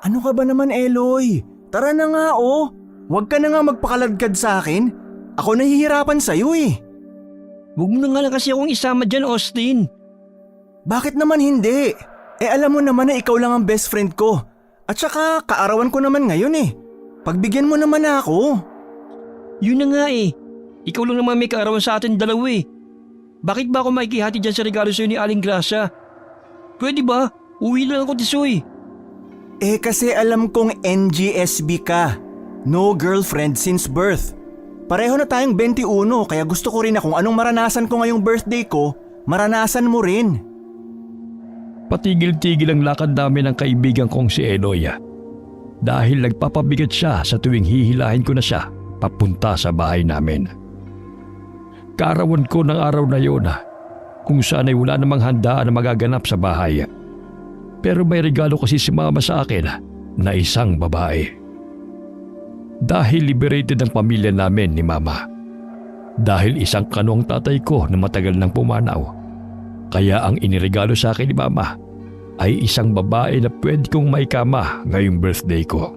Ano ka ba naman, Eloy? Tara na nga oh. Huwag ka na nga magpakaladkad sa akin. Ako nahihirapan sa'yo eh. Huwag mo na nga lang kasi akong isama dyan, Austin. Bakit naman hindi? Alam mo naman na ikaw lang ang best friend ko. At saka kaarawan ko naman ngayon eh. Pagbigyan mo naman ako. Yun na nga eh. Ikaw lang naman may kaarawan sa atin dalawa eh. Bakit ba ako makikihati dyan sa regalo sa'yo ni Aling Gracia? Pwede ba? Uwi lang ako, Tisoy. Kasi alam kong NGSB ka. No girlfriend since birth. Pareho na tayong 21 kaya gusto ko rin na kung anong maranasan ko ngayong birthday ko, maranasan mo rin. Patigil-tigil ang lakad namin ng kaibigan kong si Eloy dahil nagpapabigat siya sa tuwing hihilahin ko na siya papunta sa bahay namin. Kaarawan ko ng araw na yun kung saan ay wala namang handa na magaganap sa bahay. Pero may regalo kasi si mama sa akin na isang babae. Dahil liberated ang pamilya namin ni mama. Dahil isang kano ang tatay ko na matagal nang pumanaw. Kaya ang iniregalo sa akin ni mama ay isang babae na pwede kong maikama ngayong birthday ko.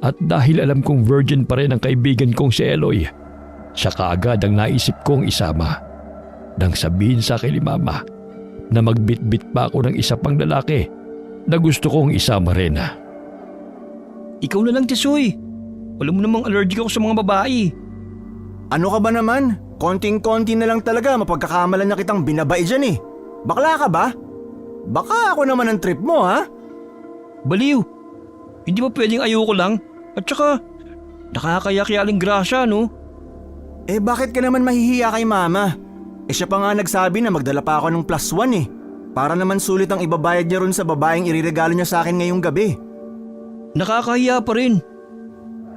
At dahil alam kong virgin pa rin ang kaibigan kong si Eloy, siya kaagad ang naisip kong isama. Nang sabihin sa akin ni mama na magbitbit pa ako ng isa pang lalaki na gusto kong isama rin. Ikaw na lang, Tisoy. Alam mo namang allergic ako sa mga babae. Ano ka ba naman? Konting-konti na lang talaga mapagkakamalan na kitang binabae dyan eh. Bakla ka ba? Baka ako naman ang trip mo ha? Baliw. Hindi ba pwedeng ayoko lang? At saka, nakakaya kay Aling Gracia, no? Bakit ka naman mahihiya kay mama? Siya pa nga nagsabi na magdala pa ako ng +1 eh. Para naman sulit ang ibabayad niya ron sa babaeng iririgalo niya sa akin ngayong gabi. Nakakahiya pa rin.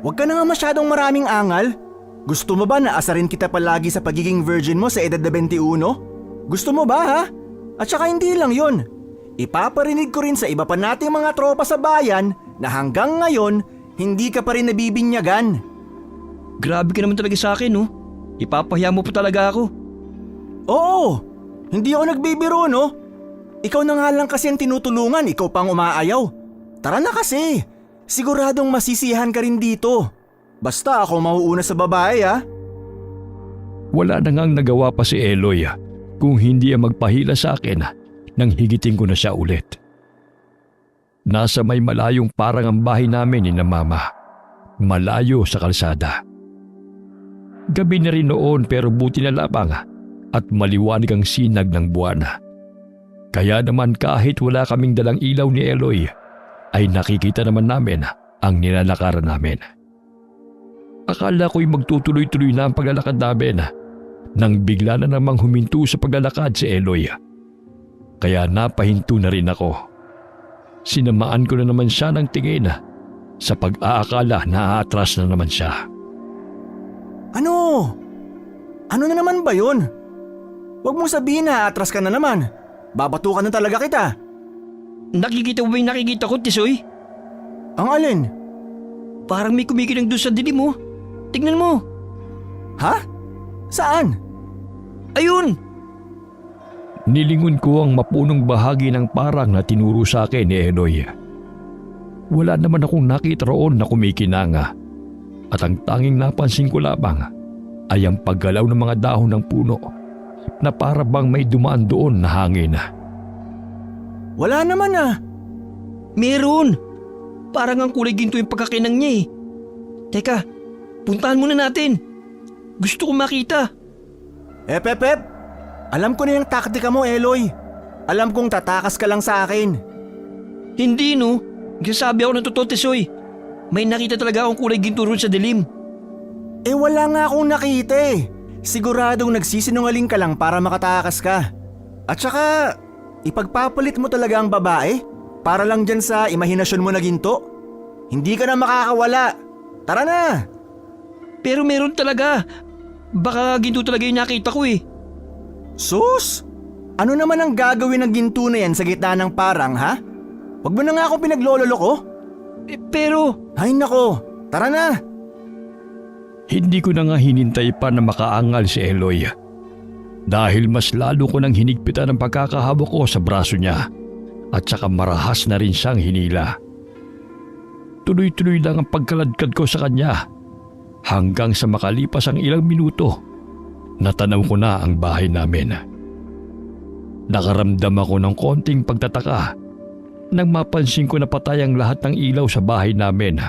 Huwag ka na nga masyadong maraming angal. Gusto mo ba na asarin kita palagi sa pagiging virgin mo sa edad na 21? Gusto mo ba ha? At saka hindi lang yun. Ipaparinig ko rin sa iba pa nating mga tropa sa bayan na hanggang ngayon hindi ka pa rin nabibinyagan. Grabe ka naman talaga sa akin, no? Ipapahiya mo pa talaga ako. Oo, hindi ako nagbibiro no. Ikaw na nga lang kasi ang tinutulungan, ikaw pang umaayaw. Tara na kasi. Siguradong masisiyahan ka rin dito. Basta ako mauuna sa babae ha. Wala na ngang nagawa pa si Eloy kung hindi ang magpahila sa akin nang higitin ko na siya ulit. Nasa may malayong parang ang bahay namin ni na mama. Malayo sa kalsada. Gabi na rin noon pero buti na lamang at maliwanag ang sinag ng buwan. Kaya naman kahit wala kaming dalang ilaw ni Eloy, ay nakikita naman namin ang nilalakaran namin. Akala ko'y magtutuloy-tuloy na ang paglalakad namin nang bigla na namang huminto sa paglalakad si Eloy. Kaya napahinto na rin ako. Sinamaan ko na naman siya ng tingin sa pag-aakala na aatras na naman siya. Ano? Ano na naman ba yun? Huwag mong sabihin na atras ka na naman. Babatukan na talaga kita. Nakikita mo ba yung nakikita ko, Tisoy? Ang alin? Parang may kumikinang doon sa dilim mo. Tingnan mo. Ha? Saan? Ayun! Nilingon ko ang mapunong bahagi ng parang na tinuro sa akin ni Eloy. Wala naman akong nakita roon na kumikinanga. At ang tanging napansin ko lamang ay ang paggalaw ng mga dahon ng puno na para bang may dumaan doon na hangin. Wala naman Meron! Parang ang kulay ginto yung pagkakinang niya eh. Teka, puntahan muna natin. Gusto kong makita. Pep. Alam ko na yung taktika mo, Eloy. Alam kong tatakas ka lang sa akin. Hindi no. Nagsasabi ako ng totoo, Tisoy. May nakita talaga akong kulay ginto ron sa dilim. Wala nga akong nakita eh. Siguradong nagsisinungaling ka lang para makatakas ka. At saka, ipagpapalit mo talaga ang babae para lang dyan sa imahinasyon mo na ginto. Hindi ka na makakawala. Tara na! Pero meron talaga. Baka ginto talaga yung nakita ko eh. Sus! Ano naman ang gagawin ng ginto na yan sa gitna ng parang ha? Huwag mo na nga akong pinaglololo ko. Pero… Ay nako, tara na! Hindi ko na nga hinintay pa na makaangal si Eloy. Dahil mas lalo ko nang hinigpitan ang pagkakahawak ko sa braso niya at saka marahas na rin siyang hinila. Tuloy-tuloy lang ang pagkaladkad ko sa kanya hanggang sa makalipas ang ilang minuto, natanaw ko na ang bahay namin. Nakaramdam ako ng konting pagtataka nang mapansin ko na patay ang lahat ng ilaw sa bahay namin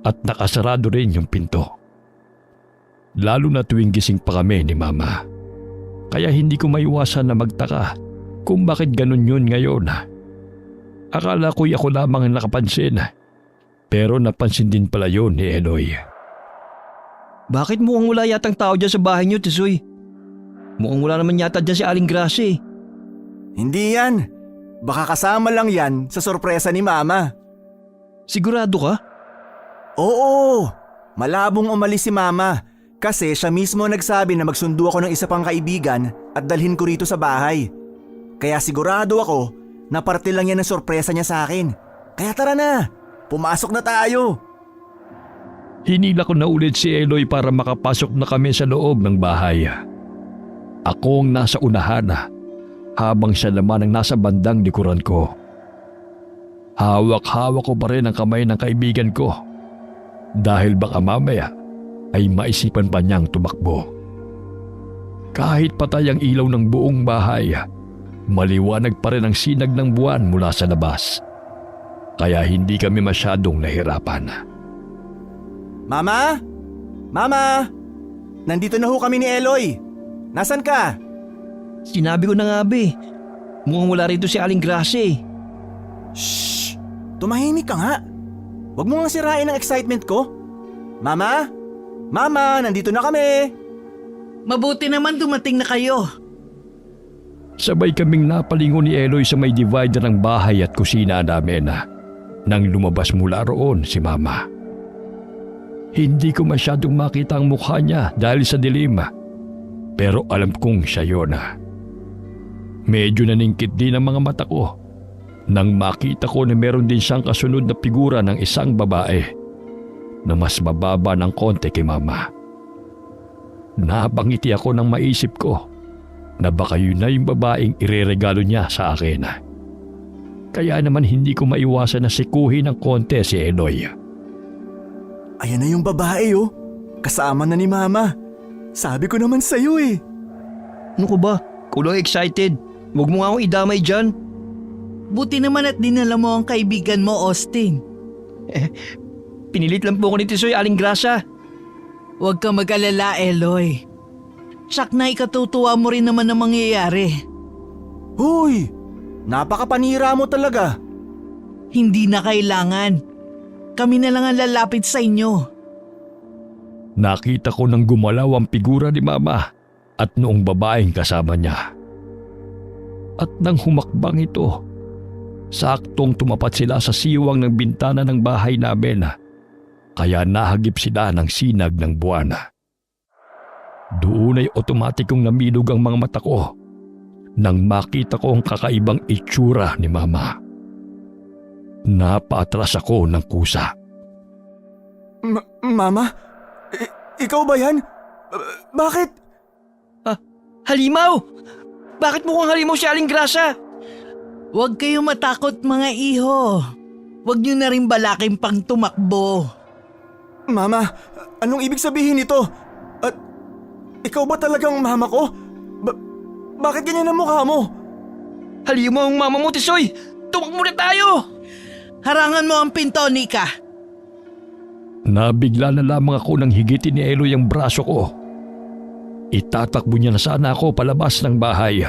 at nakasarado rin yung pinto. Lalo na tuwing gising pa kami ni Mama. Kaya hindi ko maiwasan na magtaka kung bakit ganun yun ngayon. Akala ko'y ako lamang ang nakapansin, pero napansin din pala yun ni Eloy. Bakit mukhang wala yatang tao dyan sa bahay niyo, Tisoy? Mukhang wala naman yata dyan si Aling Gracia eh. Hindi yan. Baka kasama lang yan sa sorpresa ni Mama. Sigurado ka? Oo, malabong umalis si Mama kasi siya mismo nagsabi na magsundo ako ng isa pang kaibigan at dalhin ko rito sa bahay. Kaya sigurado ako na parte lang yan ng sorpresa niya sa akin. Kaya tara na, pumasok na tayo. Hinila ko na ulit si Eloy para makapasok na kami sa loob ng bahay. Ako ang nasa unahan habang siya naman ang nasa bandang likuran ko. Hawak-hawak ko pa rin ang kamay ng kaibigan ko dahil baka mamaya ay maisipan pa niyang tumakbo. Kahit patay ang ilaw ng buong bahay, maliwanag pa rin ang sinag ng buwan mula sa labas. Kaya hindi kami masyadong nahirapan. Mama? Mama? Nandito na ho kami ni Eloy. Nasaan ka? Sinabi ko na nga be. Mukhang wala rito si Aling Gracia eh. Shh! Tumahimik ka nga. Huwag mo nga sirain ang excitement ko. Mama? Mama, nandito na kami. Mabuti naman dumating na kayo. Sabay kaming napalingon ni Eloy sa may divider ng bahay at kusina namin nang lumabas mula roon si Mama. Hindi ko masyadong makita ang mukha niya dahil sa dilim, pero alam kong siya yun. Medyo naningkit din ang mga mata ko nang makita ko na meron din siyang kasunod na figura ng isang babae na mas mababa ng konti kay Mama. Napangiti ako nang maisip ko na baka yun na yung babaeng ireregalo niya sa akin. Kaya naman hindi ko maiwasan na sikuhin ng konti si Eloy. Ayan na yung babae oh. Kasama na ni Mama. Sabi ko naman sa'yo eh. Ano ko ba? Kulang excited. Huwag mo nga akong idamay dyan. Buti naman at dinala mo ang kaibigan mo, Austin. Pinilit lang po ko ni Tisoy Aling Gracia. Huwag ka mag-alala, Eloy. Tsak na ikatutuwa mo rin naman ang mangyayari. Hoy! Napakapanira mo talaga. Hindi na kailangan. Kami na lang ang lalapit sa inyo. Nakita ko nang gumalaw ang figura ni Mama at noong babaeng kasama niya. At nang humakbang ito, saktong tumapat sila sa siwang ng bintana ng bahay namin, kaya nahagip sila ng sinag ng buwan. Doon ay otomatikong namilog ang mga mata ko nang makita ko ang kakaibang itsura ni Mama. Napaatras ako ng kusa. Mama? Ikaw ba yan? Bakit? Halimaw! Bakit mukhang halimaw si Aling Gracia? Huwag kayong matakot, mga iho. Huwag niyo na rin balaking pang tumakbo. Mama, anong ibig sabihin nito? At ikaw ba talagang mama ko? Bakit ganyan ang mukha mo? Halimaw ang mama mo, Tisoy! Tumakbo na tayo! Harangan mo ang pinto, Nika. Nabigla na lamang ako nang higitin ni Eloy ang braso ko. Itatakbo niya na sana ako palabas ng bahay.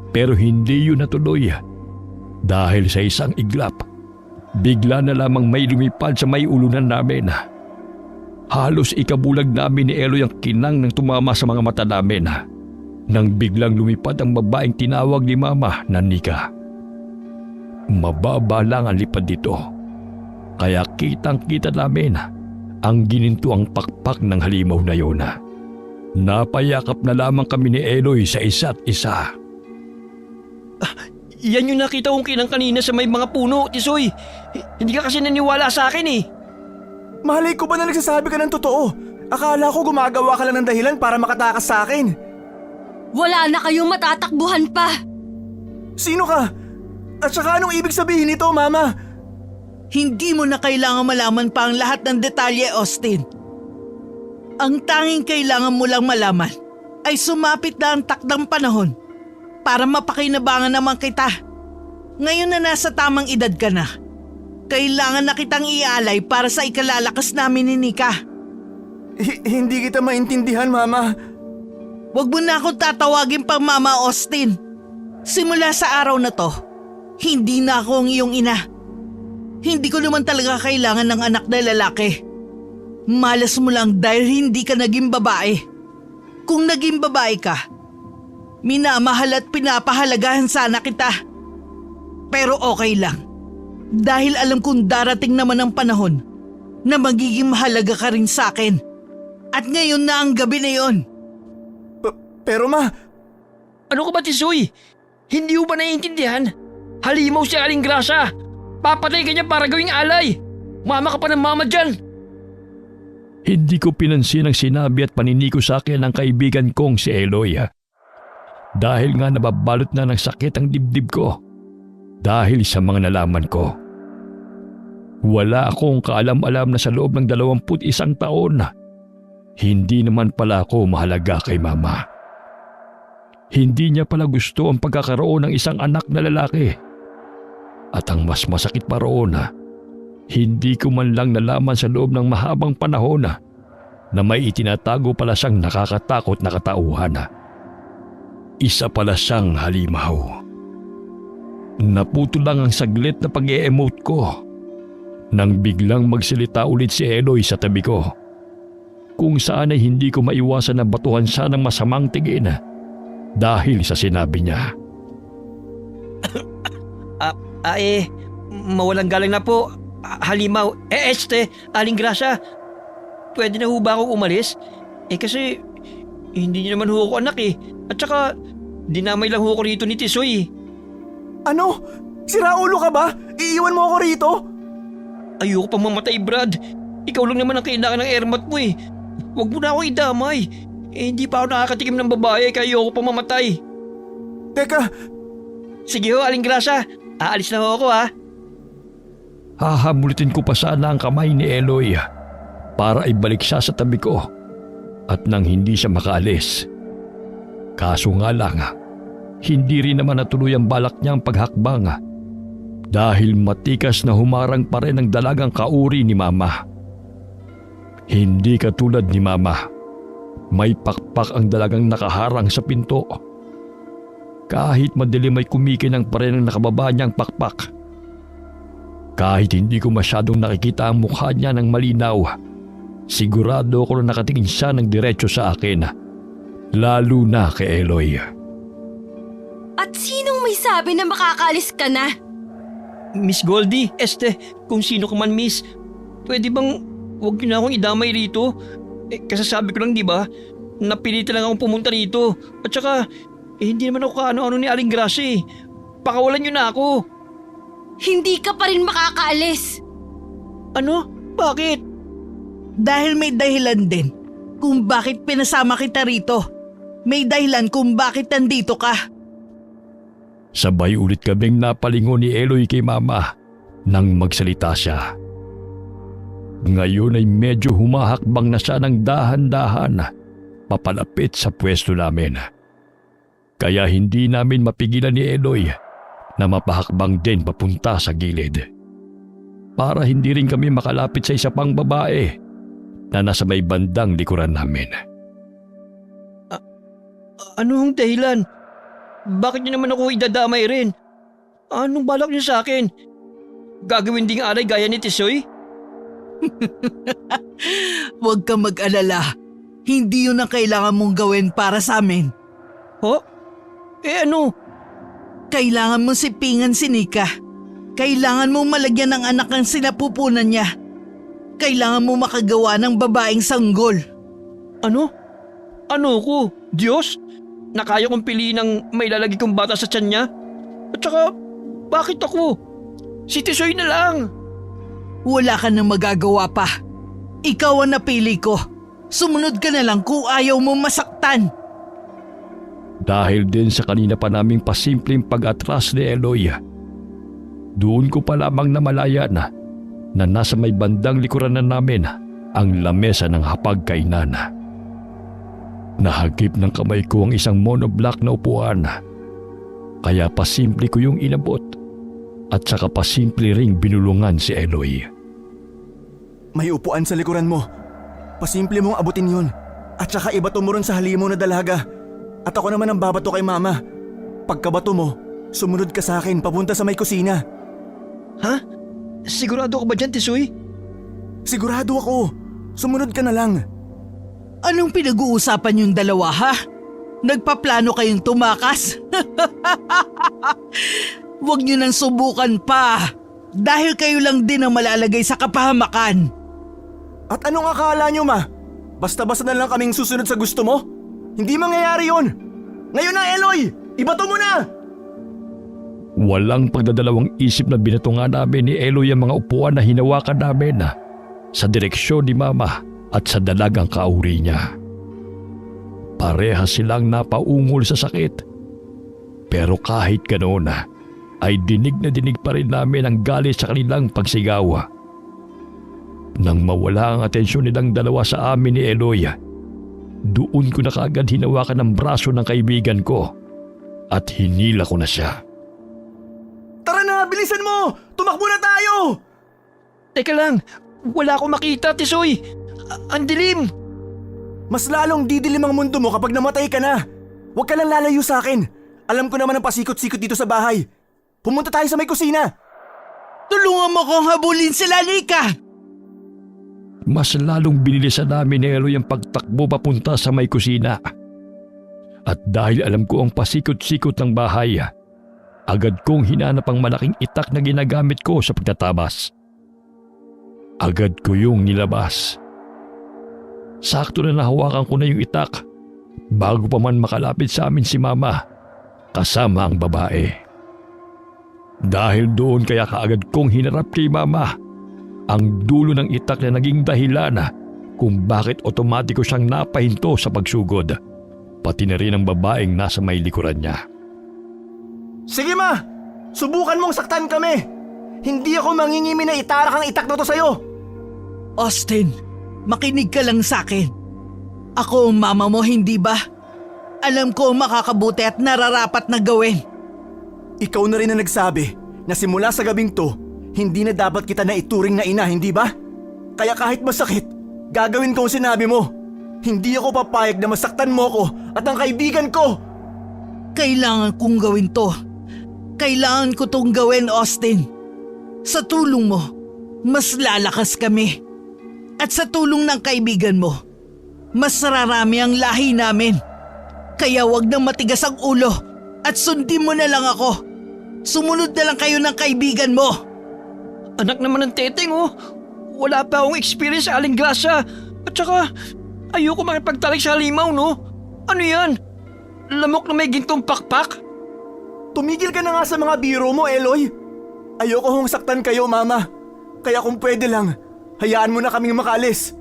Pero hindi yun natuloy. Dahil sa isang iglap, bigla na lamang may lumipad sa may ulunan namin. Halos ikabulag namin ni Eloy ang kinang ng tumama sa mga mata namin nang biglang lumipad ang babaeng tinawag ni Mama na Nika. Mababa lang ang lipad dito, kaya kitang-kita namin ang ginintuang pakpak ng halimaw na yun. Napayakap na lamang kami ni Eloy sa isa't isa. Yan yung nakita kong kinang kanina sa may mga puno, Tisoy. Hindi ka kasi naniwala sa akin eh. Malay ko ba na nagsasabi ka ng totoo? Akala ko gumagawa ka lang ng dahilan para makatakas sa akin. Wala na kayong matatakbuhan pa! Sino ka? At saka anong ibig sabihin nito, Mama? Hindi mo na kailangan malaman pa ang lahat ng detalye, Austin. Ang tanging kailangan mo lang malaman ay sumapit na ang takdang panahon para mapakinabangan naman kita. Ngayon na nasa tamang edad ka na, kailangan na kitang ialay para sa ikalalakas namin ni Nika. Hindi kita maintindihan, Mama. Huwag mo na akong tatawagin pang Mama, Austin. Simula sa araw na to, hindi na ako ang iyong ina. Hindi ko naman talaga kailangan ng anak na lalaki. Malas mo lang dahil hindi ka naging babae. Kung naging babae ka, minamahal at pinapahalagahan sana kita. Pero okay lang. Dahil alam kong darating naman ang panahon na magiging mahalaga ka rin sa akin. At ngayon na ang gabi na yon. Pero Ma, Ano ka ba, Tisoy? Hindi mo ba naiintindihan? Halimaw si Aling Grasa. Papatay ka niya para gawing alay. Mama ka pa ng mama dyan. Hindi ko pinansin ang sinabi at paniniko sa akin ng kaibigan kong si Eloy. Dahil nga nababalot na ng sakit ang dibdib ko. Dahil sa mga nalaman ko. Wala akong kaalam-alam na sa loob ng 21 taon, hindi naman pala ako mahalaga kay Mama. Hindi niya pala gusto ang pagkakaroon ng isang anak na lalaki. At ang mas masakit pa roon, hindi ko man lang nalaman sa loob ng mahabang panahon na may itinatago pala siyang nakakatakot na katauhan. Isa pala siyang halimaw. Naputo lang ang saglit na pag-e-emote ko nang biglang magsalita ulit si Eloy sa tabi ko. Kung saan ay hindi ko maiwasan na batuhan siya ng masamang tingin dahil sa sinabi niya. Mawalang galang na po. Halimaw. Aling Grasa, pwede na ho ba akong umalis? Kasi hindi niyo naman ho ako anak At saka, dinamay lang ho ako rito ni Tisoy. Ano? Sira ulo ka ba? Iiwan mo ako rito? Ayoko pang mamatay, Brad. Ikaw lang naman ang kailangan ng airmat mo Huwag mo na akong idamay. Hindi pa ako nakakatikim ng babae kaya ayoko pang mamatay. Teka, Sige ho, Aling Grasa. Aalis na ho ako Hahamulitin ko pa sana ang kamay ni Eloy para ibalik siya sa tabi ko at nang hindi siya makaalis. Kaso nga lang, hindi rin naman natuloy ang balak niyang paghakbang dahil matikas na humarang pa rin ang dalagang kauri ni Mama. Hindi katulad ni Mama, may pakpak ang dalagang nakaharang sa pinto. Kahit madilim ay kumikinang pa rin ang nakababa niyang pakpak. Kahit hindi ko masyadong nakikita ang mukha niya ng malinaw, sigurado ako na nakatingin siya ng diretso sa akin, lalo na kay Eloy. At sinong may sabi na makakaalis ka na? Miss Goldie, kung sino ka man, Miss, pwede bang huwag niyo na akong idamay rito? Kasi sabi ko lang, di ba, napilitan lang akong pumunta rito. At saka, hindi naman ako kaano-ano ni Aling Grasa Pakawalan niyo na ako. Hindi ka pa rin makakaalis. Ano? Bakit? Dahil may dahilan din kung bakit pinasama kita rito. May dahilan kung bakit nandito ka. Sabay ulit kaming napalingon ni Eloy kay Mama nang magsalita siya. Ngayon ay medyo humahakbang na siya ng dahan-dahan papalapit sa pwesto namin. Kaya hindi namin mapigilan ni Eloy na mapahakbang din papunta sa gilid. Para hindi rin kami makalapit sa isa pang babae na nasa may bandang likuran namin. Ano ang dahilan? Bakit niyo naman ako idadamay rin? Anong balak niyo sa akin? Gagawin ding alay gaya ni Tisoy? Huwag kang mag-alala. Hindi yun ang kailangan mong gawin para sa amin. Ho? Ano? Kailangan mong sipingan si Nika. Kailangan mong malagyan ng anak ng sinapupunan niya. Kailangan mong makagawa ng babaeng sanggol. Ano? Ano ko? Diyos? Na kaya kong piliin ang may lalagi kong bata sa tiyan niya? At saka, bakit ako? Si Tisoy na lang. Wala ka nang magagawa pa. Ikaw ang napili ko. Sumunod ka na lang kung ayaw mo masaktan. Dahil din sa kanina pa naming pasimpleng pag-atras ni Eloy, doon ko pa lamang namalayan na nasa may bandang likuran na namin ang lamesa ng hapagkainan. Nahagip ng kamay ko ang isang monoblock na upuan. Kaya pasimple ko yung inabot at saka pasimple ring binulungan si Eloy. May upuan sa likuran mo. Pasimple mong abutin yun. At saka ibato mo rin sa halimaw na dalaga. At ako naman ang babato kay mama. Pagkabato mo, sumunod ka sa akin papunta sa may kusina. Ha? Sigurado ka ba dyan, Tisoy? Sigurado ako. Sumunod ka na lang. Anong pinag-uusapan yung dalawa, ha? Nagpaplano kayong tumakas? Huwag niyo nang subukan pa. Dahil kayo lang din ang malalagay sa kapahamakan. At anong akala nyo, ma? Basta-basta na lang kaming susunod sa gusto mo? Hindi mangyayari yun. Ngayon na, Eloy! Ibato mo na! Walang pagdadalawang isip na binato nga namin ni Eloy ang mga upuan na hinawakan namin sa direksyon ni Mama at sa dalagang kauri niya. Pareha silang napaungol sa sakit. Pero kahit ganoon ay dinig na dinig pa rin namin ang galit sa kanilang pagsigaw. Nang mawala ang atensyon nilang dalawa sa amin ni Eloy, doon ko na kaagad hinawakan ang braso ng kaibigan ko at hinila ko na siya. Tara na, bilisan mo! Tumakbo na tayo! Teka lang, wala akong makita, Tisoy. Ang dilim. Mas lalong didilim ang mundo mo kapag namatay ka na. Huwag ka lang lalayo sa akin. Alam ko naman ang pasikot-sikot dito sa bahay. Pumunta tayo sa may kusina. Tulungan mo kong habulin sila, Nika! Mas lalong binilisan namin ni Eloy ang pagtakbo papunta sa may kusina. At dahil alam ko ang pasikot-sikot ng bahay, agad kong hinanap ang malaking itak na ginagamit ko sa pagtatabas. Agad ko yung nilabas. Sakto na nahawakan ko na yung itak bago pa man makalapit sa amin si Mama kasama ang babae. Dahil doon kaya kaagad kong hinarap kay Mama ang dulo ng itak na naging dahilan kung bakit otomatiko siyang napahinto sa pagsugod, pati na rin ang babaeng nasa may likuran niya. Sige, ma! Subukan mong saktan kami! Hindi ako mangingimi na itarak ang itak na to sa'yo! Austin, makinig ka lang sa akin. Ako ang mama mo, hindi ba? Alam ko ang makakabuti at nararapat na gawin. Ikaw na rin ang nagsabi na simula sa gabing to, hindi na dapat kita na ituring na ina, hindi ba? Kaya kahit masakit, gagawin ko ang sinabi mo. Hindi ako papayag na masaktan mo ko at ang kaibigan ko. Kailangan kong gawin to. Kailangan ko tong gawin, Austin. Sa tulong mo, mas lalakas kami. At sa tulong ng kaibigan mo, mas rarami ang lahi namin. Kaya wag nang matigas ang ulo at sundin mo na lang ako. Sumunod na lang kayo ng kaibigan mo. Anak naman ng teteng, oh. Wala pa akong experience sa aling grasa. At saka, ayoko makipagtalik sa halimaw, no? Ano yan? Lamok na may gintong pakpak? Tumigil ka na nga sa mga biro mo, Eloy. Ayoko hong saktan kayo, Mama. Kaya kung pwede lang, hayaan mo na kaming makaalis.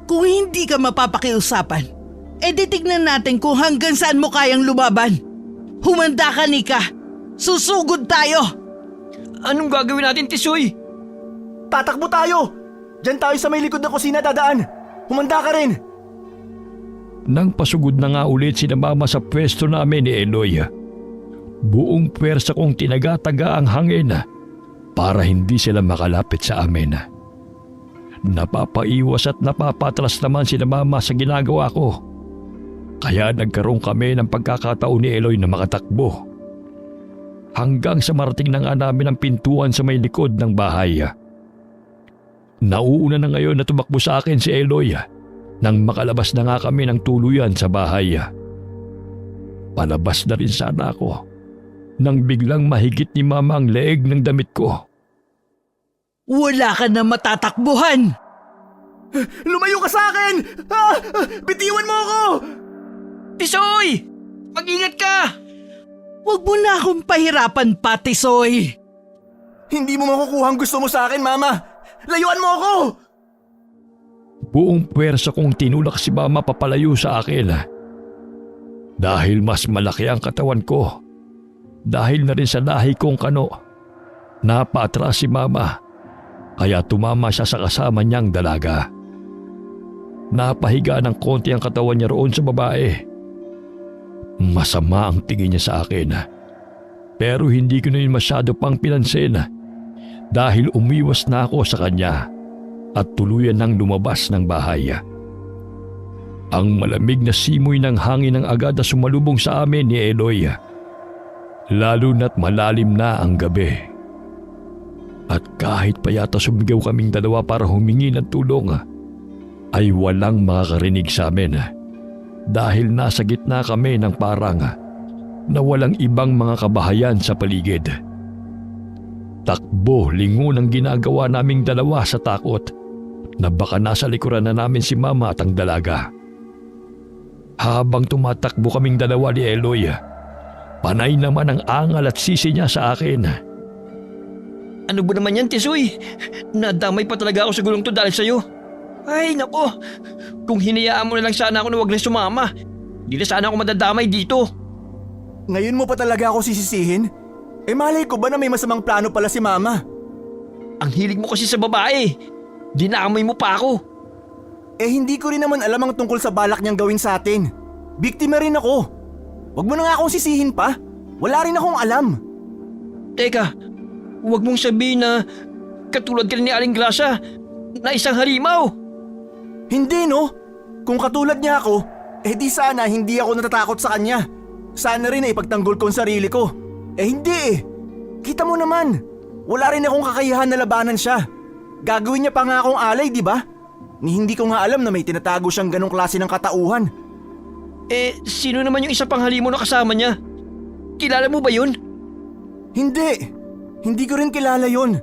Kung hindi ka mapapakiusapan, edi tignan natin kung hanggang saan mo kayang lumaban. Humanda ka, Nika. Susugod tayo. Anong gagawin natin, Tisoy? Tatakbo tayo! Diyan tayo sa may likod na kusina dadaan. Humanda ka rin. Nang pasugod na nga ulit sina Mama sa pwesto namin ni Eloy, buong pwersa kong tinagataga ang hangin para hindi sila makalapit sa amin. Napapaiwas at napapatras naman sina Mama sa ginagawa ko. Kaya nagkaroon kami ng pagkakataon ni Eloy na makatakbo. Hanggang sa marating na nga namin ang pintuan sa may likod ng bahay. Nauuna na ngayon na tumakbo sa akin si Eloy nang makalabas na nga kami ng tuluyan sa bahay. Palabas na rin sana ako nang biglang mahigit ni Mama ang leeg ng damit ko. Wala ka na matatakbuhan! Lumayo ka sa akin! Ah! Bitiwan mo ako! Tisoy! Mag-ingat ka! Huwag mo na akong pahirapan pa, Tisoy! Hindi mo makukuha ang gusto mo sa akin, Mama! Layuan mo ako! Buong puwersa kong tinulak si Mama papalayo sa akin. Dahil mas malaki ang katawan ko. Dahil na rin sa lahi kong kano. Napaatras si Mama. kaya tumama siya sa kasama niyang dalaga. Napahiga ng konti ang katawan niya roon sa babae. Masama ang tingin niya sa akin. Pero hindi ko na yun masyado pang pinansin dahil umiwas na ako sa kanya at tuluyan nang lumabas ng bahay. Ang malamig na simoy ng hangin ang agad na sumalubong sa amin ni Eloy. Lalo na't malalim na ang gabi. At kahit pa yata sumigaw kaming dalawa para humingi ng tulong, ay walang makakarinig sa amin dahil nasa gitna kami ng parang na walang ibang mga kabahayan sa paligid. Takbo lingon ang ginagawa naming dalawa sa takot na baka nasa likuran na namin si Mama at ang dalaga. Habang tumatakbo kaming dalawa ni Eloy, panay naman ang angal at sisi niya sa akin. Ano ba naman yan, Tisoy? Nadamay pa talaga ako sa gulong to dahil sa'yo. Ay, nako. Kung hinayaan mo na lang sana ako na wag na sumama, di na sana ako madadamay dito. Ngayon mo pa talaga ako sisisihin? Eh malay ko ba na may masamang plano pala si Mama? Ang hilig mo kasi sa babae. Dinamay mo pa ako. Eh hindi ko rin naman alam ang tungkol sa balak niyang gawin sa atin. Biktima rin ako. Wag mo na nga akong sisihin pa. Wala rin akong alam. Teka, huwag mong sabihin na katulad ka rin ni Aling Gracia na isang halimaw. Hindi no. Kung katulad niya ako, eh di sana hindi ako natatakot sa kanya. Sana rin ay ipagtanggol ko ang sarili ko. Eh hindi eh. Kita mo naman. Wala rin akong kakayahan na labanan siya. Gagawin niya pa nga akong alay, di ba? Ni hindi ko nga alam na may tinatago siyang ganong klase ng katauhan. Eh, sino naman yung isa pang halimaw na kasama niya? Kilala mo ba yun? Hindi. Hindi ko rin kilala yun.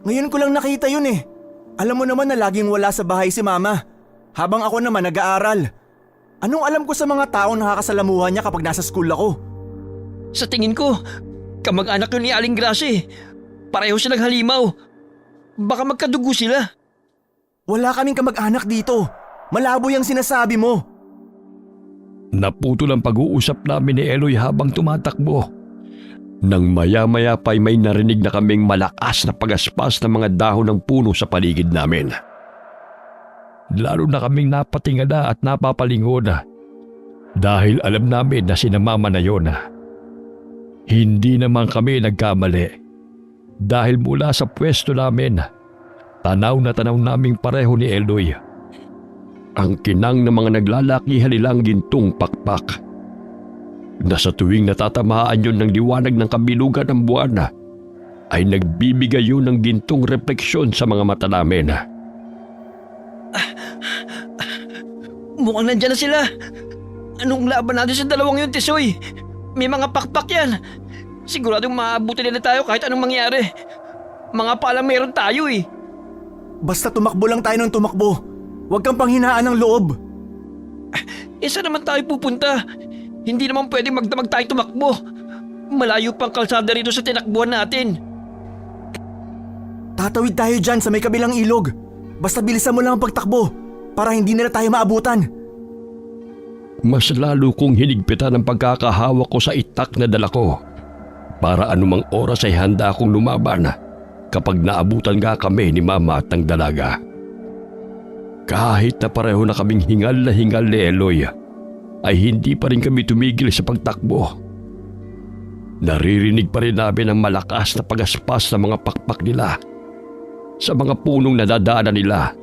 Ngayon ko lang nakita yun eh. Alam mo naman na laging wala sa bahay si Mama. Habang ako naman nag-aaral. Anong alam ko sa mga taong nakakasalamuhan niya kapag nasa school ako? Sa tingin ko, kamag-anak yun ni Aling Gracia eh. Pareho silang halimaw. Baka magkadugo sila. Wala kaming kamag-anak dito. Malabo yung sinasabi mo. Naputol ang pag-uusap namin ni Eloy habang tumatakbo. Nang maya-maya pa'y may narinig na kaming malakas na pagaspas ng mga dahon ng puno sa paligid namin. Lalo na kaming napatingala at napapalingon dahil alam namin na si Mama na yon. Hindi naman kami nagkamali dahil mula sa pwesto namin, tanaw na tanaw naming pareho ni Eloy. Ang kinang ng mga naglalakihan nilang gintong pakpak. Na sa tuwing natatamaan yun ng liwanag ng kabilugan ng buwan, ay nagbibigay yun ng gintong refleksyon sa mga mata namin. Mukhang nandyan na sila. Anong laban natin sa dalawang yun, Tisoy? May mga pakpak yan. Siguradong maabuti nila tayo kahit anong mangyari. Mga paalang meron tayo eh. Basta tumakbo lang tayo ng tumakbo. Huwag kang panghinaan ng loob. Eh saan naman tayo pupunta? Hindi naman pwedeng magdamag tayong tumakbo. Malayo pang kalsada rito sa tinakbuhan natin. Tatawid tayo dyan sa may kabilang ilog. Basta bilisan mo lang ang pagtakbo para hindi nila tayo maabutan. Mas lalo kong hinigpitan ang pagkakahawak ko sa itak na dala ko para anumang oras ay handa akong lumaban kapag naabutan nga kami ni Mama at ng dalaga. Kahit na pareho na kaming hingal ni Eloy, ay hindi pa rin kami tumigil sa pagtakbo. Naririnig pa rin namin ang malakas na pagaspas ng mga pakpak nila sa mga punong nadadaanan nila.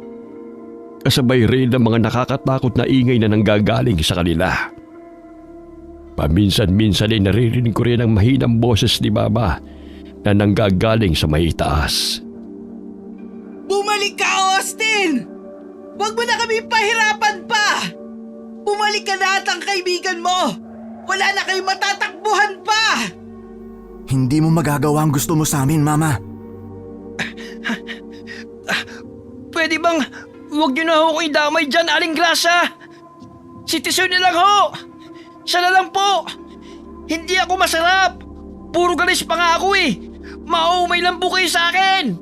Kasabay rin ang mga nakakatakot na ingay na nanggagaling sa kanila. Paminsan-minsan ay naririnig ko rin ang mahinang boses ni Mama na nanggagaling sa may itaas. Bumalik ka, Austin! Huwag mo na kami pahirapan pa! Bumalik ka na at ang kaibigan mo! Wala na kayong matatakbuhan pa! Hindi mo magagawa ang gusto mo sa amin, Mama. Pwede bang huwag niyo na ako idamay dyan, Aling Gracia? Si Tisoy na lang ho! Siya na lang po! Hindi ako masarap! Puro galis pa nga ako eh! Mauumay lang po kayo sa akin!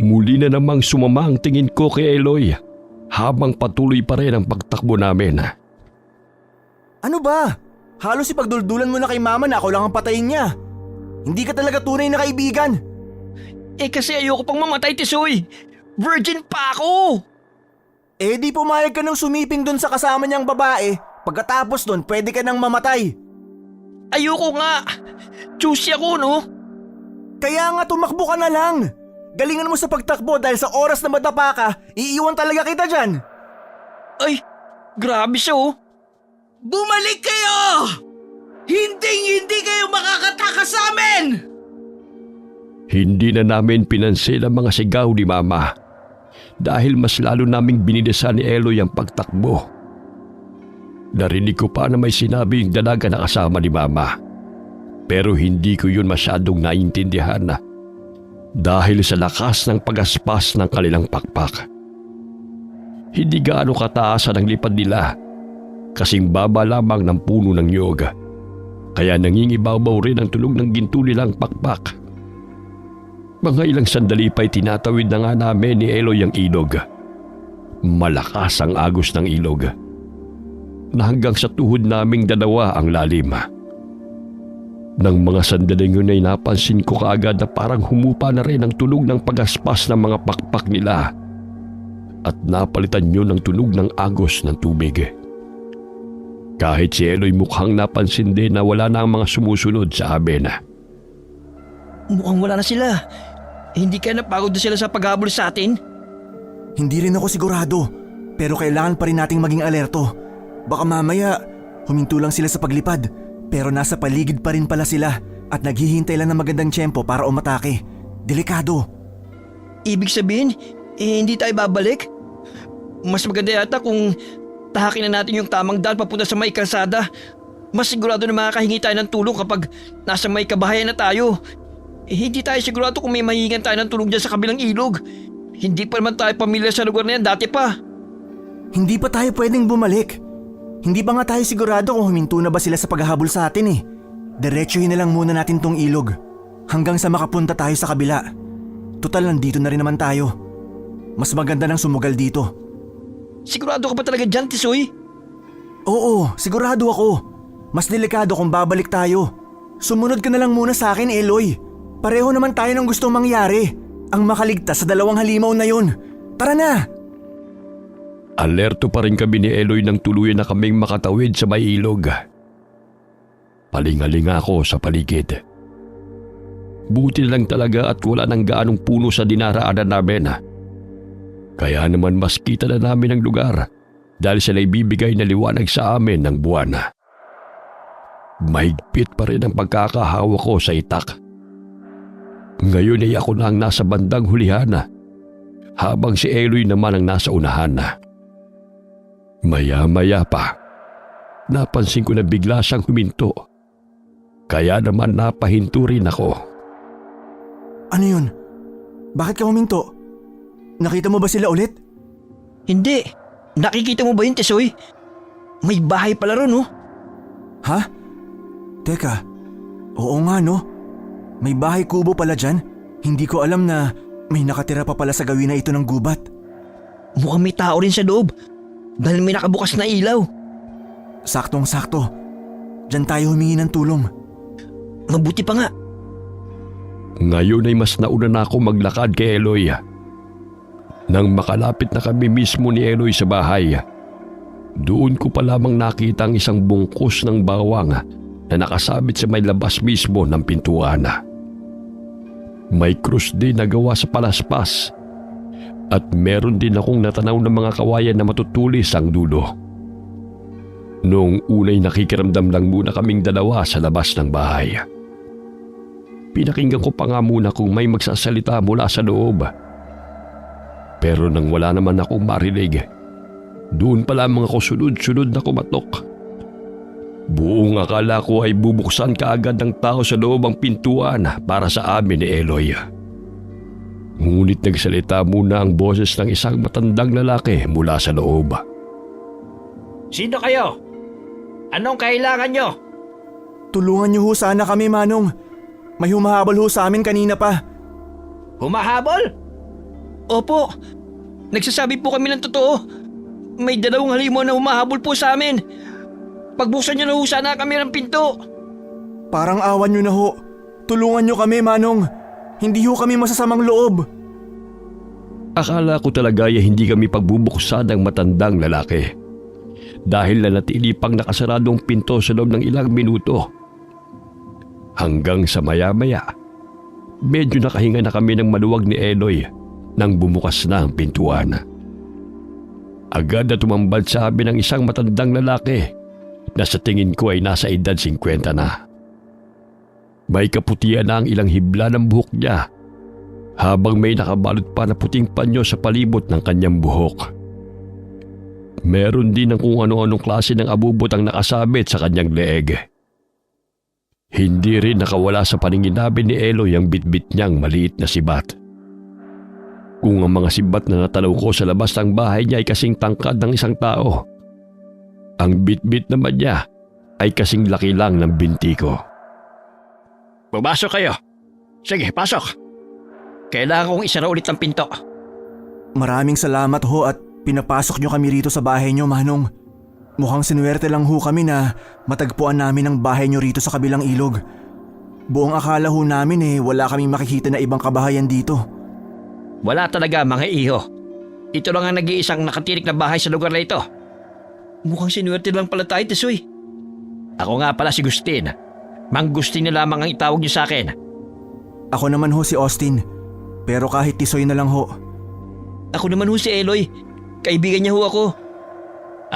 Muli na namang sumama ang tingin ko kay Eloy habang patuloy pa rin ang pagtakbo namin. Ano ba? Halos ipagduldulan mo na kay Mama na ako lang ang patayin niya. Hindi ka talaga tunay na kaibigan. Kasi ayoko pang mamatay, Tisoy. Virgin pa ako. Di pumayag ka ng sumiping dun sa kasama niyang babae. Pagkatapos dun, pwede ka nang mamatay. Ayoko nga. Choosy ako, no? Kaya nga tumakbo ka na lang. Galingan mo sa pagtakbo dahil sa oras na madapa ka, iiwan talaga kita dyan. Ay, grabe siya, oh. Bumalik kayo! Hindi kayo makakatakas sa amin! Hindi na namin pinansin ang mga sigaw ni Mama dahil mas lalo naming binidesan ni Eloy ang pagtakbo. Narinig ko pa na may sinabi yung dalaga na kasama ni Mama, pero hindi ko yun masyadong naintindihan dahil sa lakas ng pagaspas ng kanilang pakpak. Hindi gaano kataasan ang lipad nila, kasing baba lamang ng puno ng nyog, kaya nangingibabaw rin ang tulog ng ginto nilang pakpak. Mga ilang sandali pa'y tinatawid na nga namin ni Eloy ang ilog. Malakas ang agos ng ilog, na hanggang sa tuhod naming dalawa ang lalim. Nang mga sandaling yun ay napansin ko kaagad na parang humupa na rin ang tunog ng pagaspas ng mga pakpak nila at napalitan yun ng tunog ng agos ng tubig. Kahit si Eloy mukhang napansin din na wala na ang mga sumusunod sa amin. Mukhang wala na sila. Hindi kaya napagod na sila sa paghabol sa atin? Hindi rin ako sigurado, pero kailangan pa rin nating maging alerto. Baka mamaya, huminto lang sila sa paglipad, pero nasa paligid pa rin pala sila at naghihintay lang ng magandang tiyempo para umatake. Delikado. Ibig sabihin, hindi tayo babalik? Mas maganda yata kung tahakin na natin yung tamang daan papunta sa may kalsada. Mas sigurado na makakahingi tayo ng tulong kapag nasa may kabahayan na tayo. Hindi tayo sigurado kung may mahingan tayo ng tulong dyan sa kabilang ilog. Hindi pa naman tayo pamilyar sa lugar na yan dati pa. Hindi pa tayo pwedeng bumalik. Hindi pa nga tayo sigurado kung huminto na ba sila sa paghahabol sa atin eh. Diretsuhin na lang muna natin tong ilog hanggang sa makapunta tayo sa kabila. Tutal nandito na rin naman tayo. Mas maganda nang sumugal dito. Sigurado ka ba talaga dyan, Tisoy? Oo, sigurado ako. Mas delikado kung babalik tayo. Sumunod ka na lang muna sa akin, Eloy. Pareho naman tayo ng gustong mangyari. Ang makaligtas sa dalawang halimaw na yun. Tara na! Alerto pa rin kami ni Eloy nang tuluyan na kaming makatawid sa may ilog. Palingalinga ako sa paligid. Buti lang talaga at wala nang gaanong puno sa dinaraanan namin. Kaya naman mas kita na namin ang lugar dahil sila ibibigay na liwanag sa amin ng buwan. Mahigpit pa rin ang pagkakahawa ko sa itak. Ngayon ay ako na ang nasa bandang hulihan habang si Eloy naman ang nasa unahan. Maya-maya pa, napansin ko na bigla siyang huminto. Kaya naman napahinto rin ako. Ano yun? Bakit ka huminto? Nakita mo ba sila ulit? Hindi. Nakikita mo ba yun, Tisoy? May bahay pala ron, oh. Ha? Teka, oo nga no. May bahay kubo pala dyan. Hindi ko alam na may nakatira pa pala sa gawin na ito ng gubat. Mukhang may tao rin sa loob dahil may nakabukas na ilaw. Saktong-sakto. Diyan tayo humingi ng tulong. Mabuti pa nga. Ngayon ay mas nauna na ako maglakad kay Eloy. Nang makalapit na kami mismo ni Eloy sa bahay, doon ko pa lamang nakita ang isang bungkus ng bawang na nakasabit sa may labas mismo ng pintuan. May krus din na gawa sa palaspas at meron din akong natanaw ng mga kawayan na matutulis ang dulo. Noong unay nakikiramdam lang muna kaming dalawa sa labas ng bahay. Pinakinggan ko pa nga muna kung may magsasalita mula sa loob. Pero nang wala naman akong marinig, doon pa lamang ako sunod-sunod na kumatok. Buong akala ko ay bubuksan kaagad ng tao sa loob ang pintuan para sa amin ni Eloy. Ngunit nagsalita muna ang boses ng isang matandang lalaki mula sa loob. Sino kayo? Anong kailangan nyo? Tulungan niyo ho sana kami, Manong. May humahabol ho sa amin kanina pa. Humahabol? Opo. Nagsasabi po kami ng totoo. May dalawang halimaw na humahabol po sa amin. Pagbuksan niyo na ho sana kami ng pinto. Parang awan niyo na ho. Tulungan niyo kami, Manong. Hindi ho kami masasamang loob. Akala ko talaga ay hindi kami pagbubuksan ng matandang lalaki. Dahil nanatili pang nakasaradong pinto sa loob ng ilang minuto. Hanggang sa maya-maya, medyo nakahinga na kami ng maluwag ni Eloy nang bumukas na ang pintuan. Agad na tumambad sa amin ng isang matandang lalaki na sa tingin ko ay nasa edad 50 na. May kaputian na ang ilang hibla ng buhok niya habang may nakabalot pa na puting panyo sa palibot ng kanyang buhok. Meron din ng kung ano-anong klase ng abubot ang nakasabit sa kanyang leeg. Hindi rin nakawala sa paningin namin ni Eloy ang bitbit niyang maliit na sibat. Kung ang mga sibat na natalaw ko sa labas ng bahay niya ay kasing tangkad ng isang tao, ang bitbit naman niya ay kasing laki lang ng binti ko. Pumasok kayo. Sige, pasok. Kailangan kong isara ulit ang pinto. Maraming salamat ho at pinapasok nyo kami rito sa bahay nyo, Manong. Mukhang sinuwerte lang ho kami na matagpuan namin ang bahay nyo rito sa kabilang ilog. Buong akala ho namin wala kaming makikita na ibang kabahayan dito. Wala talaga mga iho. Ito lang ang nag-iisang nakatirik na bahay sa lugar na ito. Mukhang sinuwerte lang pala tayo, Tisoy. Ako nga pala si Gustin. Mang Gustin na lamang ang itawag niyo sa akin. Ako naman ho si Austin, pero kahit Tisoy na lang ho. Ako naman ho si Eloy. Kaibigan niya ho ako.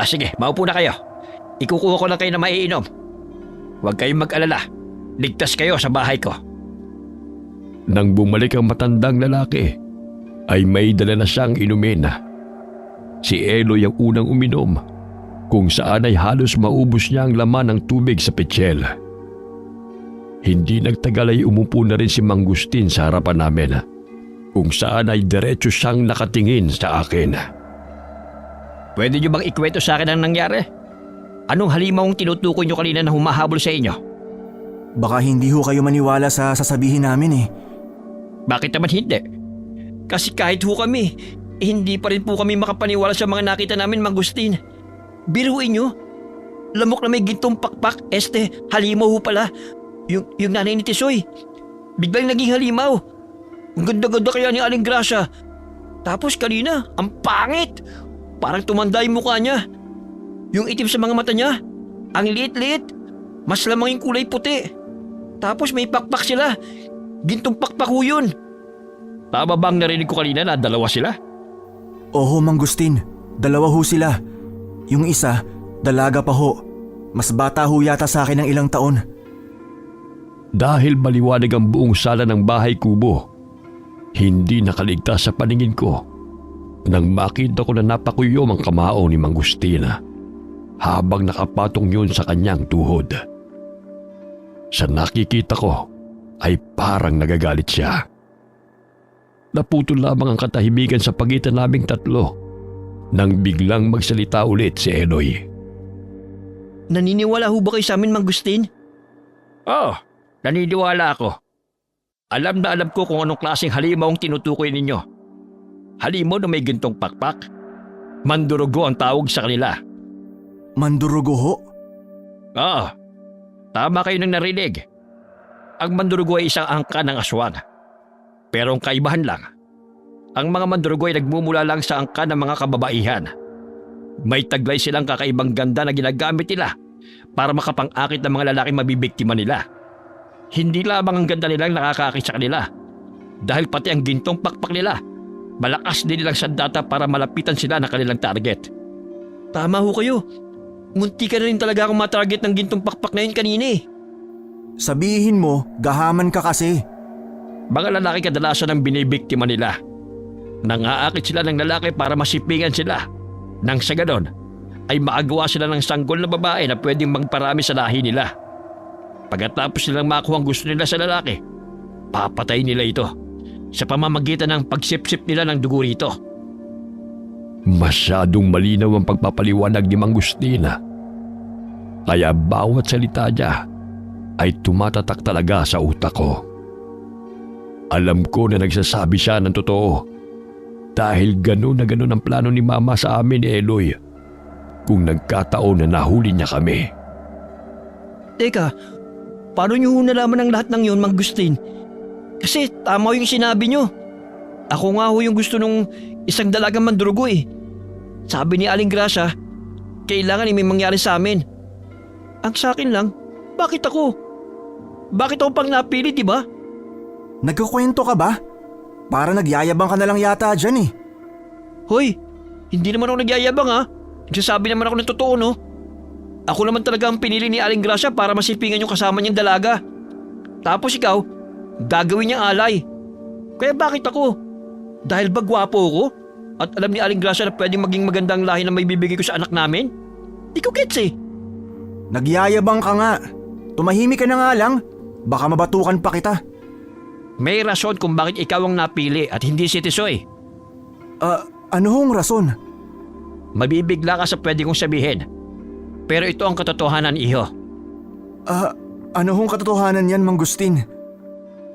Sige, maupo na kayo. Ikukuha ko lang kayo na maiinom. Huwag kayong mag-alala. Ligtas kayo sa bahay ko. Nang bumalik ang matandang lalaki, ay may dala na siyang inumin. Si Eloy ang unang uminom, kung saan ay halos maubos niya ang laman ng tubig sa pitsyel. Hindi nagtagal ay umupo na rin si Mang Gustin sa harapan namin, kung saan ay diretso siyang nakatingin sa akin. Pwede niyo bang ikwento sa akin ang nangyari? Anong halimaw ang tinutukoy niyo kanina na humahabol sa inyo? Baka hindi ho kayo maniwala sa sasabihin namin Bakit naman hindi? Kasi kahit ho kami, hindi pa rin po kami makapaniwala sa mga nakita namin, Mang Gustin. Biruin niyo, lamok na may gintong pakpak, halimaw ho pala. Yung nanay ni Tisoy, biglang naging halimaw. Ang ganda-ganda kaya ni Aling Gracia. Tapos kanina, ang pangit. Parang tumanda yung mukha niya. Yung itim sa mga mata niya, ang liit-liit. Mas lamang yung kulay puti. Tapos may pakpak sila. Gintong pakpak ho yun. Tama bang narinig ko kanina na dalawa sila? Oo, Mang Gustin. Dalawa ho sila. Yung isa, dalaga pa ho. Mas bata ho yata sa akin ng ilang taon. Dahil maliwanag ang buong sala ng bahay kubo, hindi nakaligtas sa paningin ko nang makita ko na napakuyom ang kamao ni Mang Gustina habang nakapatong yun sa kanyang tuhod. Sa nakikita ko ay parang nagagalit siya. Naputol lamang ang katahimikan sa pagitan naming tatlo nang biglang magsalita ulit si Eloy. Naniniwala ho ba kayo sa amin, Mang Gustin? Oo, naniniwala ako. Alam na alam ko kung anong klaseng halimaw ang tinutukoy ninyo. Halimaw na may gintong pakpak. Mandurugo ang tawag sa kanila. Mandurugo ho? Oo, tama kayo nang narinig. Ang mandurugo ay isang angka ng aswang. Pero ang kaibahan lang, ang mga mandurugo ay nagmumula lang sa angka ng mga kababaihan. May taglay silang kakaibang ganda na ginagamit nila para makapang-akit ng mga lalaking mabibiktima nila. Hindi lamang ang ganda nilang nakakaakit sa kanila, dahil pati ang gintong pakpak nila, malakas din nilang sandata para malapitan sila ng kanilang target. Tama ho kayo. Munti ka na rin talaga akong matarget ng gintong pakpak na yun kanina Sabihin mo, gahaman ka kasi. Mga lalaki kadalasan ang binibiktima nila. Nangaakit sila ng lalaki para masipingan sila. Nang sa ganon, ay maagawa sila ng sanggol na babae na pwedeng magparami sa lahi nila. Pagkatapos nilang makuha ang gusto nila sa lalaki, papatay nila ito sa pamamagitan ng pagsipsip nila ng dugo rito. Masyadong malinaw ang pagpapaliwanag ni Mang Gustina. Kaya bawat salita niya ay tumatatak talaga sa utak ko. Alam ko na nagsasabi siya ng totoo dahil gano'n na gano'n ang plano ni Mama sa amin ni Eloy kung nagkataon na nahuli niya kami. Teka, paano niyo nalaman ang lahat ng yun, Mang Gustin? Kasi tama yung sinabi nyo. Ako nga ho yung gusto nung isang dalagang mandurugo eh. Sabi ni Aling Gracia, kailangan may mangyari sa amin. Ang sa akin lang, bakit ako? Bakit ako pang napili, di ba? Nagkukwento ka ba? Para nagyayabang ka na lang yata dyan eh. Hoy, hindi naman ako nagyayabang ha. Nagsasabi naman ako ng totoo no. Ako naman talaga ang pinili ni Aling Gracia para masilpingan yung kasama niyang dalaga. Tapos ikaw, gagawin niyang alay. Kaya bakit ako? Dahil ba gwapo ako? At alam ni Aling Gracia na pwedeng maging magandang lahi na may bibigay ko sa anak namin? Di ko gets eh. Nagyayabang ka nga. Tumahimik ka na nga lang. Baka mabatukan pa kita. May rason kung bakit ikaw ang napili at hindi si Tisoy. Ano hong rason? Mabibigla ka sa pwede kong sabihin. Pero ito ang katotohanan, iho. Ano hong katotohanan yan, Mang Gustin?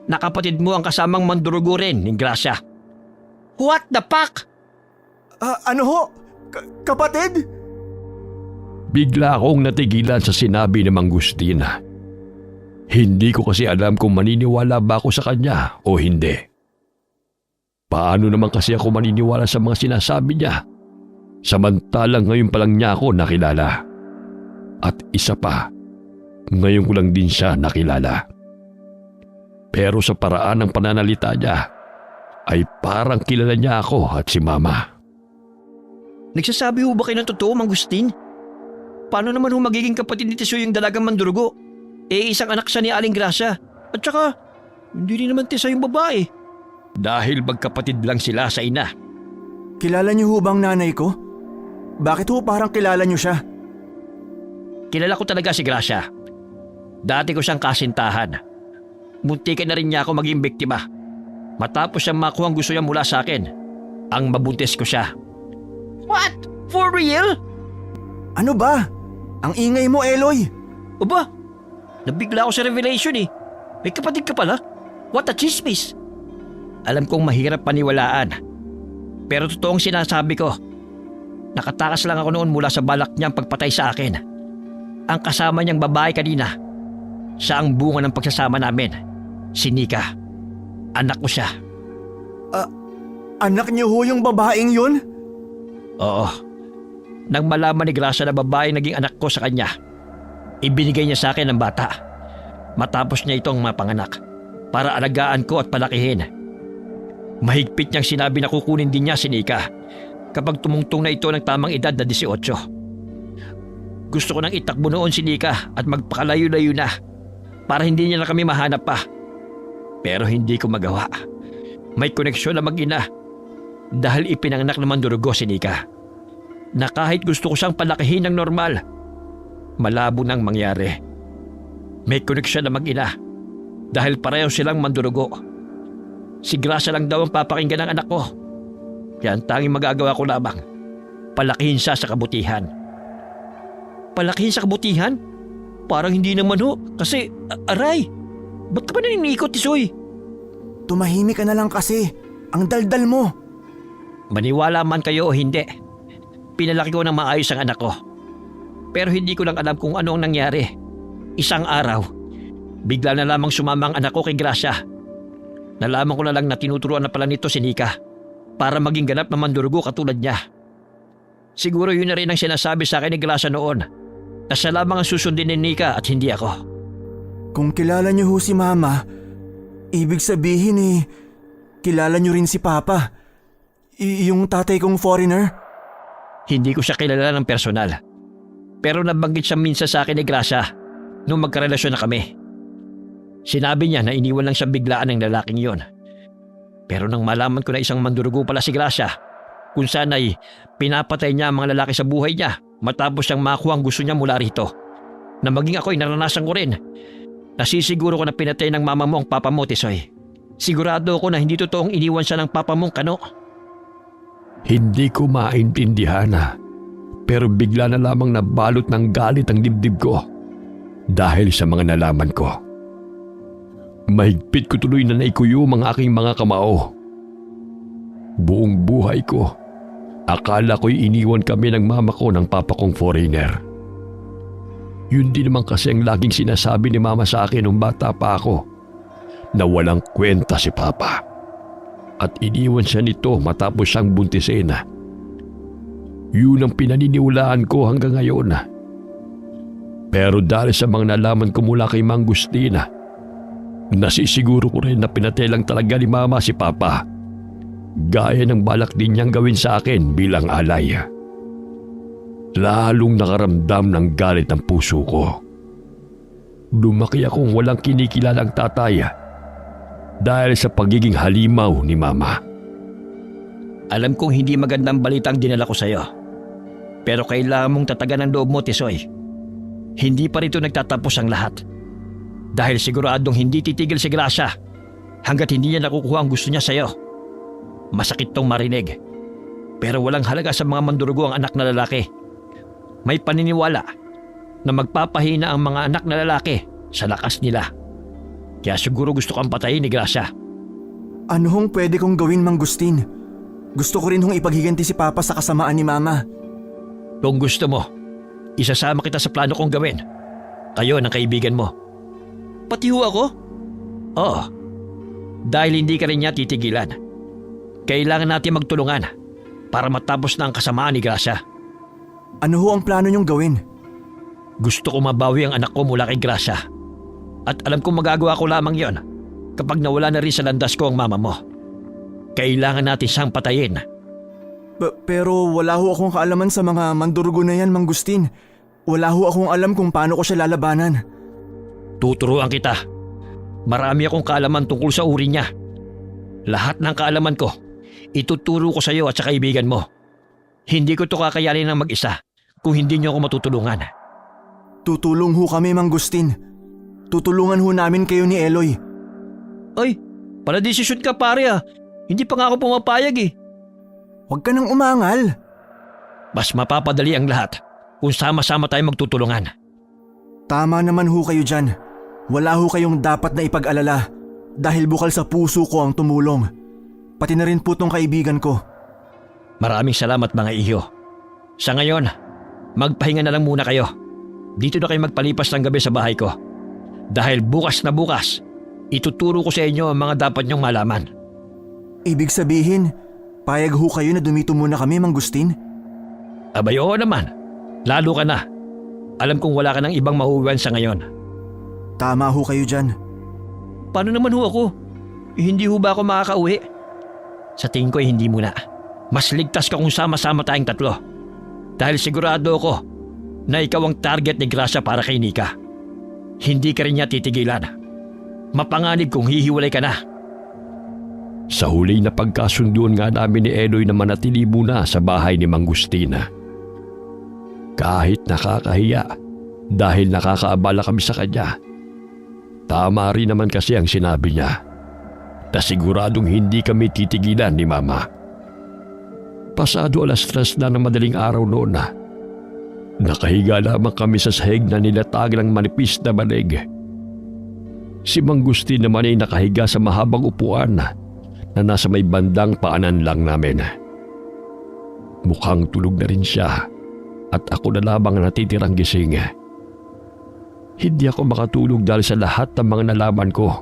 Nakapatid mo ang kasamang mandurugo rin ni Gracia. What the fuck? Ano ho? Kapatid? Bigla akong natigilan sa sinabi ni Mang Gustin. Hindi ko kasi alam kung maniniwala ba ako sa kanya o hindi. Paano naman kasi ako maniniwala sa mga sinasabi niya? Samantalang ngayon pa lang niya ako nakilala. At isa pa, ngayon ko lang din siya nakilala. Pero sa paraan ng pananalita niya, ay parang kilala niya ako at si Mama. Nagsasabi ho ba kayo ng totoo, Mang Gustin? Paano naman ho magiging kapatid ni Tisoy yung dalagang mandurugo? Isang anak siya ni Aling Gracia. At saka, hindi rin naman Tisoy yung babae. Dahil magkapatid lang sila sa ina. Kilala niyo ho bang nanay ko? Bakit ho parang kilala niyo siya? Kilala ko talaga si Gracia. Dati ko siyang kasintahan. Muntikan na rin niya ako maging biktima. Matapos siyang makuha ang gusto niya mula sa akin, ang mabuntis ko siya. What? For real? Ano ba? Ang ingay mo, Eloy. Aba, nabigla ako sa revelation eh. May kapatid ka pala? What a chismis. Alam kong mahirap paniwalaan. Pero totoong sinasabi ko. Nakatakas lang ako noon mula sa balak niyang pagpatay sa akin. Ang kasama niyang babae kanina, siya ang bunga ng pagsasama namin. Si Nika. Anak ko siya. Anak niyo ho yung babaeng yun? Oo. Nang malaman ni Gracia na babae naging anak ko sa kanya, ibinigay niya sa akin ang bata. Matapos niya itong mapanganak para alagaan ko at palakihin. Mahigpit niyang sinabi na kukunin din niya si Nika kapag tumungtong na ito ng tamang edad na 18. Gusto ko nang itakbo noon si Nika at magpakalayo-layo na para hindi niya na kami mahanap pa. Pero hindi ko magawa. May koneksyon na mag-ina dahil ipinanganak naman durugo si Nika. Na kahit gusto ko siyang palakihin ng normal, malabo nang mangyari. May koneksyon na mag-ina dahil pareho silang mandurugo. Si Gracia lang daw ang papakinggan ng anak ko. Kaya ang tanging magagawa ko lamang, palakihin siya sa kabutihan. Palakihin sa kabutihan? Parang hindi naman ho, kasi aray, ba't ka ba naninikot, Tisoy? Tumahimik ka na lang kasi. Ang daldal mo. Maniwala man kayo o hindi, pinalaki ko ng maayos ang anak ko. Pero hindi ko lang alam kung ano ang nangyari. Isang araw, bigla na lamang sumama ang anak ko kay Gracia. Nalaman ko na lang na tinuturuan na pala nito si Nika para maging ganap na mandurugo katulad niya. Siguro yun na rin ang sinasabi sa akin ni Gracia noon, na siya lamang ang susundin ni Nika at hindi ako. Kung kilala niyo ho si Mama, ibig sabihin kilala niyo rin si Papa. Yung tatay kong foreigner. Hindi ko siya kilala ng personal. Pero nabanggit siya minsan sa akin ni Gracia nung magkarelasyon na kami. Sinabi niya na iniwan lang siya biglaan ng lalaking yon. Pero nang malaman ko na isang mandurugo pala si Gracia, kung saan ay pinapatay niya ang mga lalaki sa buhay niya matapos siyang makuha ang gusto niya mula rito, na maging ako'y naranasan ko rin. Nasisiguro ko na pinatay ng mama mo ang papa mo, Tisoy. Sigurado ako na hindi totoong iniwan siya ng papa mong kano. Hindi ko maintindihan pero bigla na lamang nabalot ng galit ang dibdib ko dahil sa mga nalaman ko. Mahigpit ko tuloy na naikuyo ang aking mga kamao. Buong buhay ko, akala ko'y iniwan kami ng mama ko ng papa kong foreigner. Yun din naman kasi ang laging sinasabi ni mama sa akin nung bata pa ako. na walang kwenta si Papa. At iniwan siya nito matapos siyang buntisin. Yun ang pinaniniwalaan ko hanggang ngayon. Pero dahil sa mga nalaman ko mula kay Mang Agustina, nasisiguro ko rin na pinatay lang talaga ni Mama si Papa. Gaya ng balak din niyang gawin sa akin bilang alay. Lalong nakaramdam ng galit ng puso ko. Lumaki akong walang kinikilalang tatay dahil sa pagiging halimaw ni Mama. Alam kong hindi magandang balita ang dinala ko sa'yo. Pero kailangan mong tatagan ang loob mo, Tisoy. Hindi pa rito nagtatapos ang lahat. Dahil siguradong hindi titigil si Gracia hanggat hindi niya nakukuha ang gusto niya sa'yo. Masakit tong marinig. Pero walang halaga sa mga mandurugo ang anak na lalaki. May paniniwala na magpapahina ang mga anak na lalaki sa lakas nila. Kaya siguro gusto kang patayin ni Gracia. Ano hong pwede kong gawin, Mang Agustin? Gusto ko rin hong ipaghiganti si Papa sa kasamaan ni Mama. Kung gusto mo, isasama kita sa plano kong gawin. Kayo ng kaibigan mo. Pati ho ako? Oo. Dahil hindi ka rin niya titigilan. Kailangan natin magtulungan para matapos na ang kasamaan ni Gracia. Ano ho ang plano niyong gawin? Gusto ko mabawi ang anak ko mula kay Gracia. At alam kong magagawa ko lamang yon kapag nawala na rin sa landas ko ang mama mo. Kailangan natin siyang patayin. Pero wala ho akong kaalaman sa mga mandurugo na yan, Mang Agustin. Wala ho akong alam kung paano ko siya lalabanan. Tuturuan kita. Marami akong kaalaman tungkol sa uri niya. Lahat ng kaalaman ko, ituturo ko sa iyo at sa kaibigan mo. Hindi ko to kakayanin ng mag-isa kung hindi niyo ako matutulungan. Tutulong ho kami, Mang Agustin. Tutulungan ho namin kayo ni Eloy. Ay, pala desisyon ka pare ah. Hindi pa nga ako pumapayag eh. Huwag ka nang umangal. Mas mapapadali ang lahat kung sama-sama tayo magtutulungan. Tama naman ho kayo dyan. Wala ho kayong dapat na ipag-alala dahil bukal sa puso ko ang tumulong. Pati na rin po tong kaibigan ko. Maraming salamat mga iyo. Sa ngayon, magpahinga na lang muna kayo. Dito na kayo magpalipas ng gabi sa bahay ko. Dahil bukas na bukas, ituturo ko sa inyo ang mga dapat niyong malaman. Ibig sabihin, payag ho kayo na dumito muna kami, Mang Agustin? Abay oo naman. Lalo ka na. Alam kong wala ka ng ibang mahuhuwan sa ngayon. Tama ho kayo dyan. Paano naman ho ako? Hindi ho ba ako makakauwi? Sa tingin ko hindi muna. Mas ligtas ka kung sama-sama tayong tatlo. Dahil sigurado ako na ikaw ang target ni Gracia para kay Nika. Hindi ka rin niya titigilan. Mapanganib kung hihiwalay ka na. Sa huli na pagkasunduan nga namin ni Eloy na manatili muna sa bahay ni Mang Agustina. Kahit nakakahiya dahil nakakaabala kami sa kanya. Tama rin naman kasi ang sinabi niya na siguradong hindi kami titigilan ni Mama. Pasado 3:00 na ng madaling araw noon na. Nakahiga lamang kami sa sahig na nilatag ng manipis na banig. Si Mang Agustin naman ay nakahiga sa mahabang upuan na nasa may bandang paanan lang namin. Mukhang tulog na rin siya at ako na lamang natitirang gising. Hindi ako makatulog dahil sa lahat ng mga nalaman ko.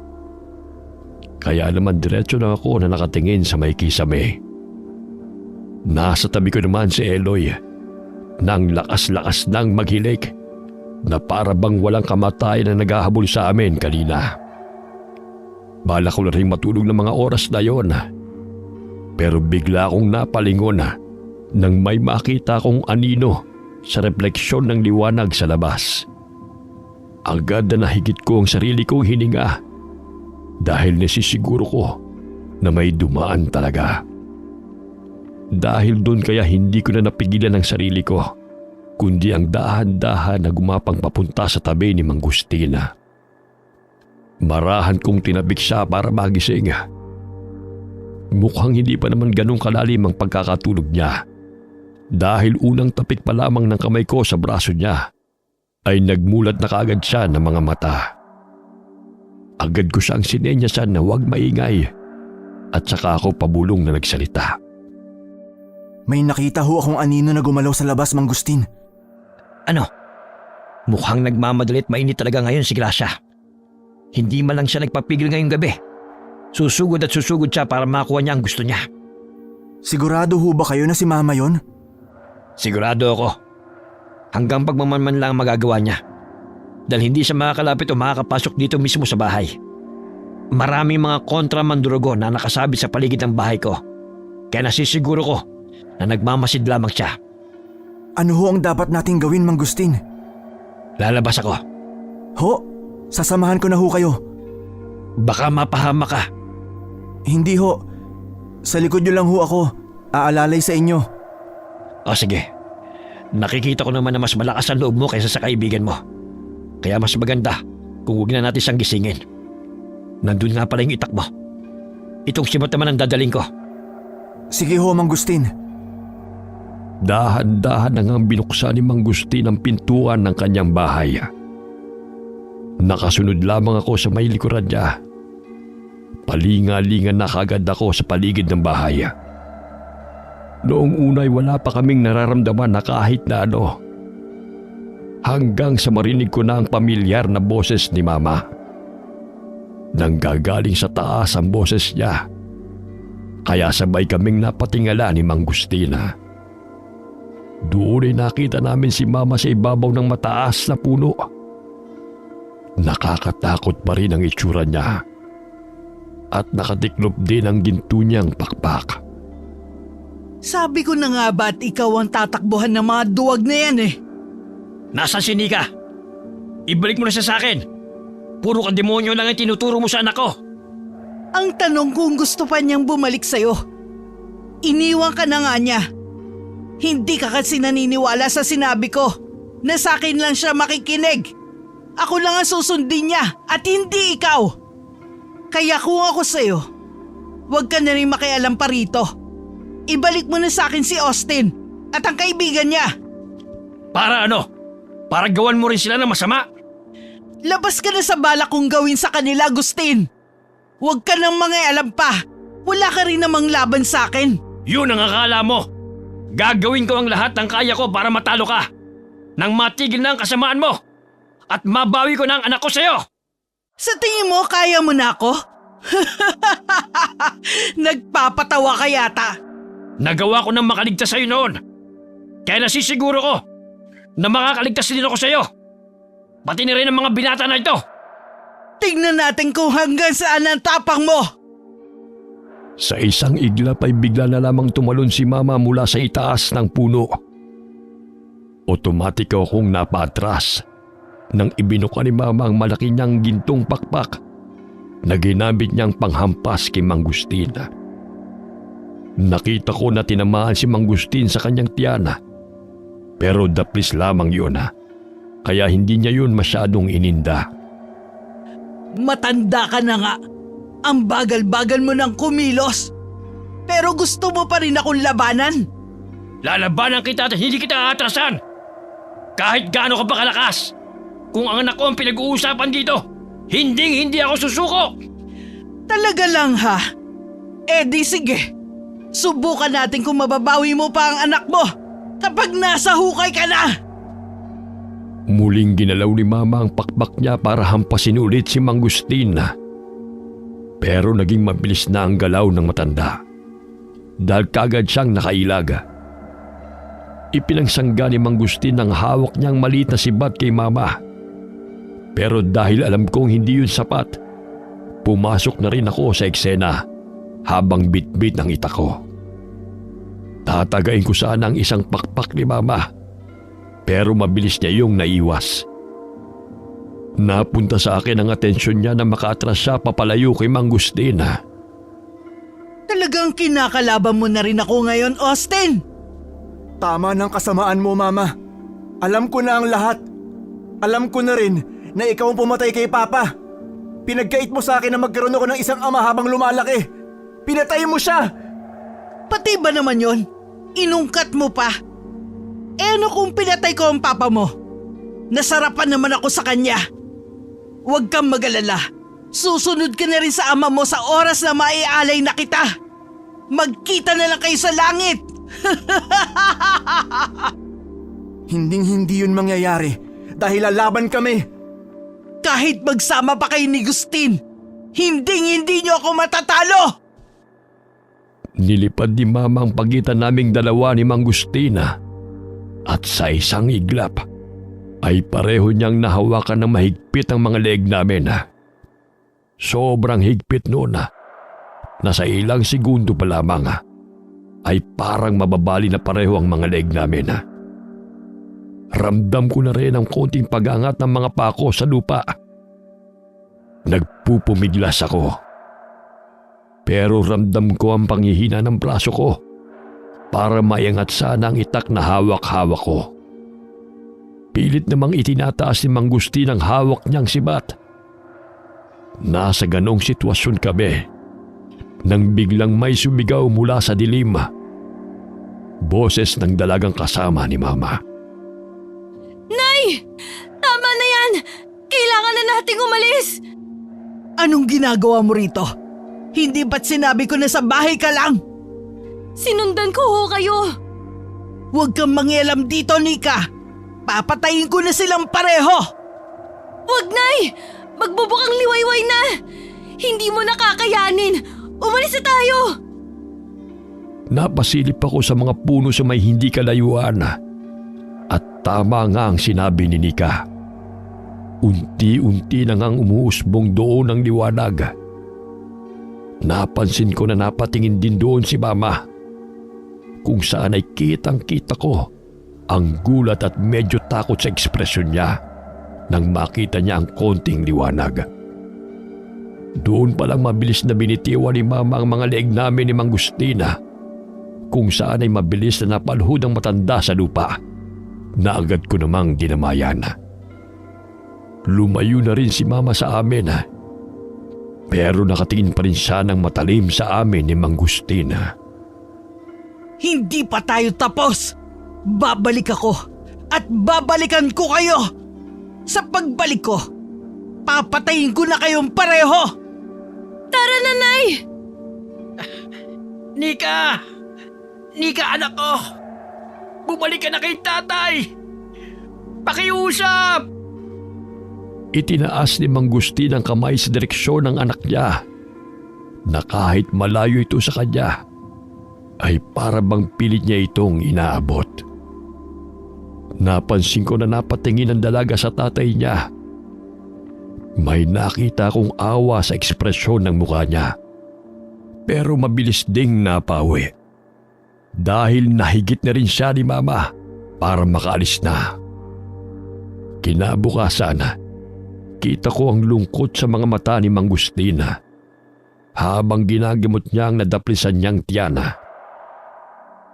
Kaya naman diretso na ako na nakatingin sa may kisame. Nasa tabi ko naman si Eloy nang lakas-lakas nang maghilik na para bang walang kamatayan na naghahabol sa amin kanina. Bala ko na rin matulog ng mga oras na yon. Pero bigla akong napalingon nang may makita kong anino sa refleksyon ng liwanag sa labas. Agad na nahigit ko ang sarili kong hininga dahil nasisiguro ko na may dumaan talaga. Dahil doon kaya hindi ko na napigilan ang sarili ko, kundi ang dahan-dahan na gumapang papunta sa tabi ni Mang Agustina. Marahan kong tinabik siya para magising. Mukhang hindi pa naman ganun kalalim ang pagkakatulog niya. Dahil unang tapik pa lamang ng kamay ko sa braso niya, ay nagmulat na kaagad siya ng mga mata. Agad ko siyang sinenyasan na huwag maingay at saka ako pabulong na nagsalita. May nakita ho akong anino na gumalaw sa labas, Mang Agustin. Ano? Mukhang nagmamadalit mainit talaga ngayon si Gracia. Hindi man lang siya nagpapigil ngayong gabi. Susugod at susugod siya para makuha niya ang gusto niya. Sigurado ho ba kayo na si Mama yon? Sigurado ako. Hanggang pagmamanman lang ang magagawa niya. Dahil hindi siya makakalapit o makakapasok dito mismo sa bahay. Maraming mga kontra mandurugo na nakasabit sa paligid ng bahay ko. Kaya nasisiguro ko na nagmamasid lamang siya. Ano ho ang dapat nating gawin, Mang Gustin? Lalabas ako. Ho, sasamahan ko na ho kayo. Baka mapahama ka. Hindi ho. Sa likod nyo lang ho ako. Aalalay sa inyo. O sige. Nakikita ko naman na mas malakas ang loob mo kaysa sa kaibigan mo. Kaya mas maganda kung huwag na natin siyang gisingin. Nandun nga pala yung itak mo. Itong simot naman ang dadaling ko. Sige ho, Mang Gustin. Dahan-dahan na ngang binuksan ni Mang Gustin ang pintuan ng kanyang bahay. Nakasunod lamang ako sa may likuran niya. Palinga-linga na kagad ako sa paligid ng bahay. Noong unay wala pa kaming nararamdaman na kahit na ano. Hanggang sa marinig ko na ang pamilyar na boses ni Mama. Nanggagaling sa taas ang boses niya. Kaya sabay kaming napatingala ni Mang Gustina. Doon ay nakita namin si Mama sa ibabaw ng mataas na puno. Nakakatakot pa rin ang itsura niya. At nakatiklop din ang ginto niyang pakpak. Sabi ko na nga ba't ikaw ang tatakbuhan ng mga duwag na yan eh? Nasaan si Nika? Ibalik mo na siya sa akin. Puro ka demonyo lang ang tinuturo mo sa anak ko. Ang tanong kung gusto pa niyang bumalik sa'yo. Iniwan ka na nga niya. Hindi ka kasi naniniwala sa sinabi ko na sa akin lang siya makikinig. Ako lang ang susundin niya at hindi ikaw. Kaya kung ako sa'yo, huwag ka na rin makialam pa rito. Ibalik mo na sa akin si Austin at ang kaibigan niya. Para ano? Para gawan mo rin sila ng masama? Labas ka na sa balak kong gawin sa kanila, Agustin. Huwag ka nang mangialam pa. Wala ka rin namang laban sa akin. Yun ang akala mo. Gagawin ko ang lahat ng kaya ko para matalo ka. Nang matigil na ang kasamaan mo. At mabawi ko na ang anak ko sa'yo. Sa tingin mo, kaya mo na ako? Nagpapatawa ka yata. Nagawa ko ng makaligtas sa'yo noon. Kaya nasisiguro ko na makakaligtas din ako sa'yo. Pati na rin ang mga binata na ito. Tingnan natin kung hanggang saan ang tapang mo. Sa isang iglap ay bigla na lamang tumalon si Mama mula sa itaas ng puno. Otomatiko akong napatras nang ibinuka ni Mama ang malaki niyang gintong pakpak na ginamit niyang panghampas kay Mang Gustin. Nakita ko na tinamaan si Mang Gustin sa kanyang tiyana. Pero daplis lamang yun kaya hindi niya yun masyadong ininda. Matanda ka na nga. Ang bagal-bagal mo ng kumilos. Pero gusto mo pa rin akong labanan. Lalabanan kita at hindi kita aatrasan. Kahit gaano ka pa kalakas. Kung ang anak ko ang pinag-uusapan dito, hindi ako susuko. Talaga lang ha? Eh di sige. Subukan natin kung mababawi mo pa ang anak mo kapag nasa hukay ka na. Muling ginalaw ni Mama ang pakpak niya para hampasin ulit si Mang Gustin. Pero naging mabilis na ang galaw ng matanda. Dahil kagad siyang nakailag. Ipinangsangga ni Mang Gustin ang hawak niyang maliit na sibat kay Mama. Pero dahil alam kong hindi yun sapat, pumasok na rin ako sa eksena habang bitbit ng itak ko. Tatagain ko sana ang isang pakpak ni Mama. Pero mabilis niya yung naiwas. Napunta sa akin ang atensyon niya na makaatras siya papalayo kay Mang Gustin. Talagang kinakalaban mo na rin ako ngayon, Austin. Tama ng kasamaan mo, Mama. Alam ko na ang lahat. Alam ko na rin na ikaw ang pumatay kay Papa. Pinagkait mo sa akin na magkaroon ako ng isang ama habang lumalaki. Pinatay mo siya! Pati ba naman yon? Inungkat mo pa. Eh ano kung pinatay ko ang papa mo? Nasarapan naman ako sa kanya. Huwag kang mag-alala. Susunod ka na rin sa ama mo sa oras na maialay na kita. Magkita na lang kayo sa langit. Hinding-hindi yun mangyayari dahil lalaban kami. Kahit magsama pa kayo ni Gustin, hindi niyo ako matatalo! Nilipad ni Mama ang pagitan naming dalawa ni Mang Gustina at sa isang iglap ay pareho niyang nahawakan ng mahigpit ang mga leeg namin. Sobrang higpit noon na sa ilang segundo pa lamang ay parang mababali na pareho ang mga leeg namin. Ramdam ko na rin ang konting pag-angat ng mga pako sa lupa. Nagpupumiglas ako. Pero ramdam ko ang panghihina ng braso ko para maiangat sana ang itak na hawak-hawak ko. Pilit namang itinataas ni Mang Gustin ang hawak niyang sibat. Nasa ganong sitwasyon kami nang biglang may sumigaw mula sa dilim. Boses ng dalagang kasama ni Mama. Nay! Tama na yan! Kailangan na nating umalis! Anong ginagawa mo rito? Hindi ba't sinabi ko na sa bahay ka lang? Sinundan ko ho kayo! Huwag kang mangialam dito, Nika. Papatayin ko na silang pareho. Wag, Nay! Magbubukang liwayway na! Hindi mo nakakayanin! Umalis na tayo! Napasilip ako sa mga puno sa may hindi kalayuan at tama nga ang sinabi ni Nika. Unti-unti na ngang umuusbong doon ang liwanag. Napansin ko na napatingin din doon si Mama, kung saan ay kitang-kita ko ang gulat at medyo takot sa ekspresyon niya nang makita niya ang konting liwanag. Doon palang mabilis na binitiwan ni Mama ang mga leeg namin ni Mang Gustina, kung saan ay mabilis na napalhod ang matanda sa lupa na agad ko namang dinamayan. Lumayo na rin si Mama sa amin, pero nakatingin pa rin siya ng matalim sa amin ni Mang Gustin. Hindi pa tayo tapos. Babalik ako at babalikan ko kayo. Sa pagbalik ko, papatayin ko na kayong pareho. Tara na, Nay! Nika! Nika, anak ko! Bumalik ka na kay tatay! Pakiusap! Itinaas ni Mang Gustin ang kamay sa direksyon ng anak niya na kahit malayo ito sa kanya ay para bang pilit niya itong inaabot. Napansin ko na napatingin ang dalaga sa tatay niya. May nakita akong awa sa ekspresyon ng mukha niya, pero mabilis ding napawi dahil nahigit na rin siya ni Mama para makaalis na. Kinabukasan, kita ko ang lungkot sa mga mata ni Mang Gustin habang ginagamot niya ang nadaplisan niyang tiyana.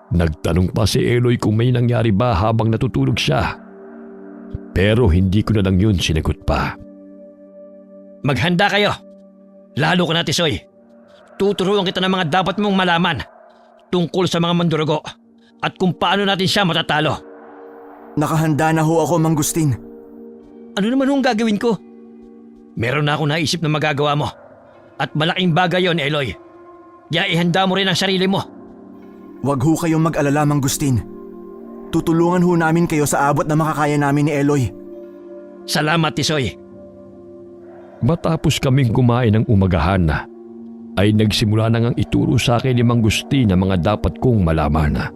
Nagtanong pa si Eloy kung may nangyari ba habang natutulog siya, pero hindi ko na lang yun sinagot pa. Maghanda kayo! Lalo ka na, Tisoy! Tuturuan kita ng mga dapat mong malaman tungkol sa mga mandurugo at kung paano natin siya matatalo. Nakahanda na ho ako, Mang Gustin. Ano naman hong gagawin ko? Meron na akong naisip na magagawa mo. At malaking bagay yon, Eloy. Kaya ihanda mo rin ang sarili mo. Huwag ho kayong mag-alala, Mang Gustin. Tutulungan ho namin kayo sa abot na makakaya namin ni Eloy. Salamat, Tisoy. Matapos kaming kumain ng umagahan, ay nagsimula na ngang ituro sa akin ni Mang Gustin ang mga dapat kong malaman.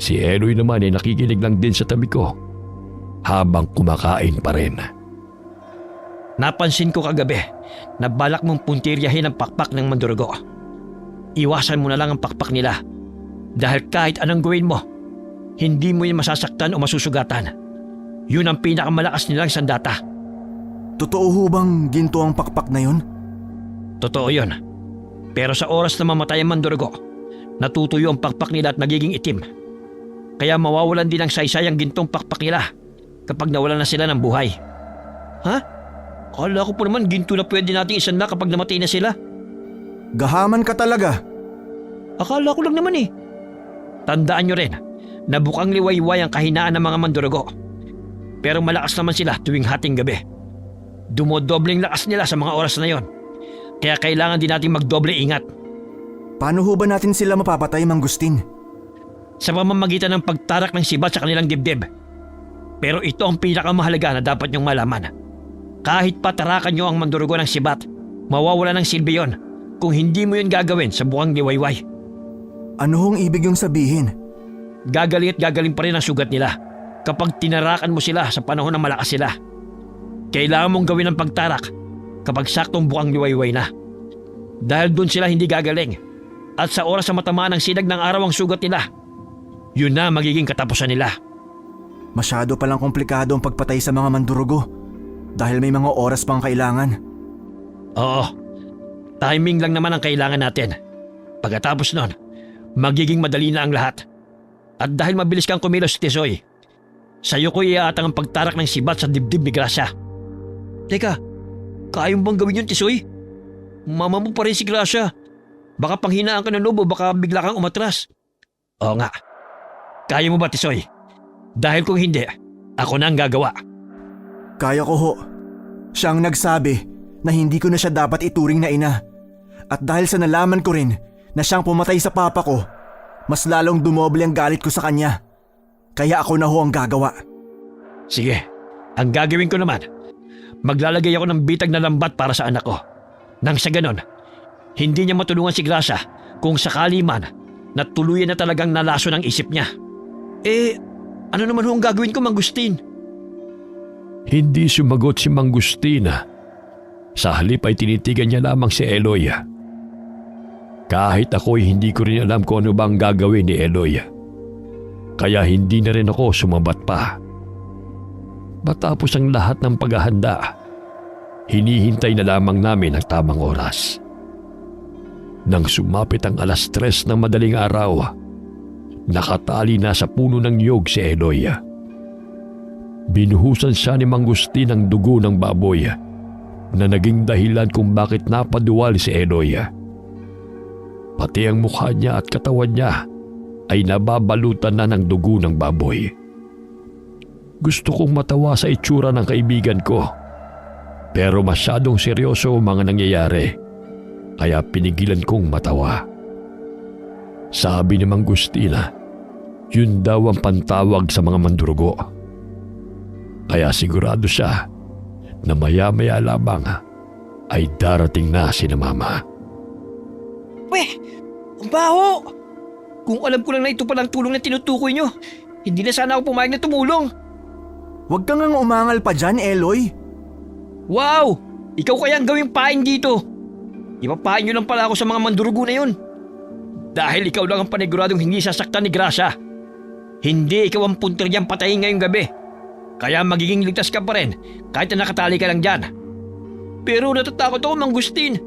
Si Eloy naman ay nakikinig lang din sa tabi ko habang kumakain pa rin. Napansin ko kagabi na balak mong puntiryahin ang pakpak ng mandurugo. Iwasan mo na lang ang pakpak nila dahil kahit anong gawin mo, hindi mo yan masasaktan o masusugatan. Yun ang pinakamalakas nilang sandata. Totoo ho bang ginto ang pakpak na yun? Totoo yun. Pero sa oras na mamatay ang mandurugo, natutuyo ang pakpak nila at nagiging itim. Kaya mawawalan din ang saysay ang gintong pakpak nila kapag nawalan na sila ng buhay. Ha? Akala ko po naman ginto na pwede nating isanla kapag namatay na sila. Gahaman ka talaga. Akala ko lang naman eh. Tandaan nyo rin na bukang liwayway ang kahinaan ng mga mandurugo. Pero malakas naman sila tuwing hating gabi. Dumodobling lakas nila sa mga oras na yon. Kaya kailangan din natin magdoble ingat. Paano ho ba natin sila mapapatay, Mang Gustin? Sa pamamagitan ng pagtarak ng sibat sa kanilang dibdib. Pero ito ang pinakamahalaga na dapat niyong malaman. Kahit patarakan nyo ang mandurugo ng sibat, mawawala ng silbi yon kung hindi mo yun gagawin sa bukang liwayway. Ano hong ibig yung sabihin? Gagaling at gagaling pa rin ang sugat nila kapag tinarakan mo sila sa panahon na malakas sila. Kailangan mong gawin ang pagtarak kapag saktong bukang liwayway na. Dahil doon sila hindi gagaling at sa oras na matamaan ng sinag ng araw ang sugat nila, yun na magiging katapusan nila. Masyado palang komplikado ang pagpatay sa mga mandurugo dahil may mga oras pang kailangan. Oo, timing lang naman ang kailangan natin. Pagkatapos nun, magiging madali na ang lahat. At dahil mabilis kang kumilos, Tisoy, sa'yo ko iaatang ang pagtarak ng sibat sa dibdib ni Gracia. Teka, kaya mo bang gawin yun, Tisoy? Mama mo pa rin si Gracia. Baka panghinaan ka ng loob o baka bigla kang umatras. Oo nga. Kaya mo ba, Tisoy? Dahil kung hindi, ako na ang gagawa. Kaya ko ho. Siya ang nagsabi na hindi ko na siya dapat ituring na ina. At dahil sa nalaman ko rin na siyang pumatay sa papa ko, mas lalong dumoble ang galit ko sa kanya. Kaya ako na ho ang gagawa. Sige, ang gagawin ko naman, maglalagay ako ng bitag na lambat para sa anak ko. Nang sa ganon, hindi niya matulungan si Gracia kung sakali man na tuluyan na talagang nalaso ng isip niya. Ano naman ho ang gagawin ko, Mang Gustin? Hindi sumagot si Mang Gustina. Sa halip ay tinitigan niya lamang si Eloy. Kahit ako'y hindi ko rin alam kung ano bang gagawin ni Eloy. Kaya hindi na rin ako sumabat pa. Matapos ang lahat ng paghahanda, hinihintay na lamang namin ang tamang oras. Nang sumapit ang 3:00 ng madaling araw, nakatali na sa puno ng niyog si Eloy. Binuhusan siya ni Mang Gustin ng dugo ng baboy na naging dahilan kung bakit napaduwal si Eloy. Pati ang mukha niya at katawan niya ay nababalutan na ng dugo ng baboy. Gusto kong matawa sa itsura ng kaibigan ko, pero masyadong seryoso ang mga nangyayari, kaya pinigilan kong matawa. Sabi ni Mang Gustina, yun daw ang pantawag sa mga mandurugo. Kaya sigurado siya na maya-maya lamang ay darating na si Mama. Ang baho! Kung alam ko lang na ito palang tulong na tinutukoy nyo, hindi na sana ako pumayag na tumulong. Huwag kang ngang umangal pa dyan, Eloy. Wow! Ikaw kaya ang gawing pain dito. Ipapain nyo lang pala ako sa mga mandurugo na yun. Dahil ikaw lang ang paniguradong hindi sasaktan ni Gracia. Hindi ikaw ang punter niyang patayin ngayong gabi. Kaya magiging ligtas ka pa rin kahit na nakatali ka lang dyan. Pero natatakot ako, Mang Gustin.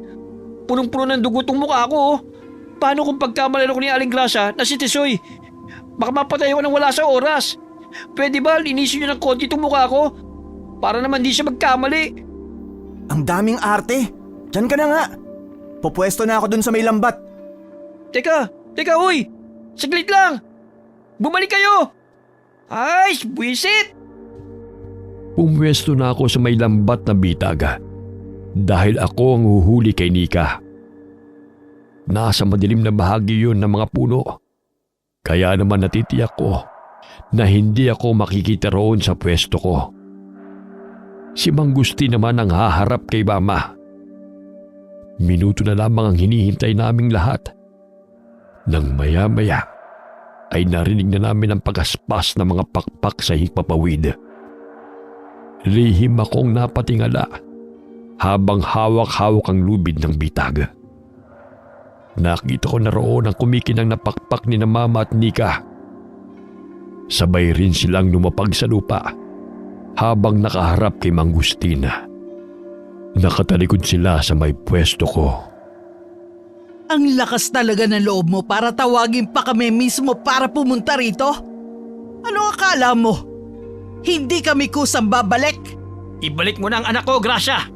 Punong-puno ng dugo tong mukha ko. Paano kung pagkamalan ako ni Aling Gracia na si Tisoy? Baka mapatay ako ng wala sa oras. Pwede ba linisin niyo ng konti itong mukha ko? Para naman di siya magkamali. Ang daming arte. Diyan ka na nga. Pupwesto na ako dun sa may lambat. Teka, uy! Saglit lang! Bumalik kayo! Ay, buwisit! Pumwesto na ako sa may lambat na bitaga dahil ako ang huhuli kay Nika. Nasa madilim na bahagi yun ng mga puno. Kaya naman natitiyak ko na hindi ako makikita roon sa pwesto ko. Si Mang Gustin naman ang haharap kay Mama. Minuto na lamang ang hinihintay naming lahat. Nang maya-maya ay narinig na namin ang pagaspas ng mga pakpak sa hipapawid. Lihim akong napatingala habang hawak-hawak ang lubid ng bitag. Nakita ko na roon ang kumikinang na pakpak ni na Mama at Nika. Sabay rin silang lumapag sa lupa habang nakaharap kay Mang Gustina. Nakatalikod sila sa may pwesto ko. Ang lakas talaga ng loob mo para tawagin pa kami mismo para pumunta rito? Ano akala mo? Hindi kami kusang babalik? Ibalik mo na ang anak ko, Gracia!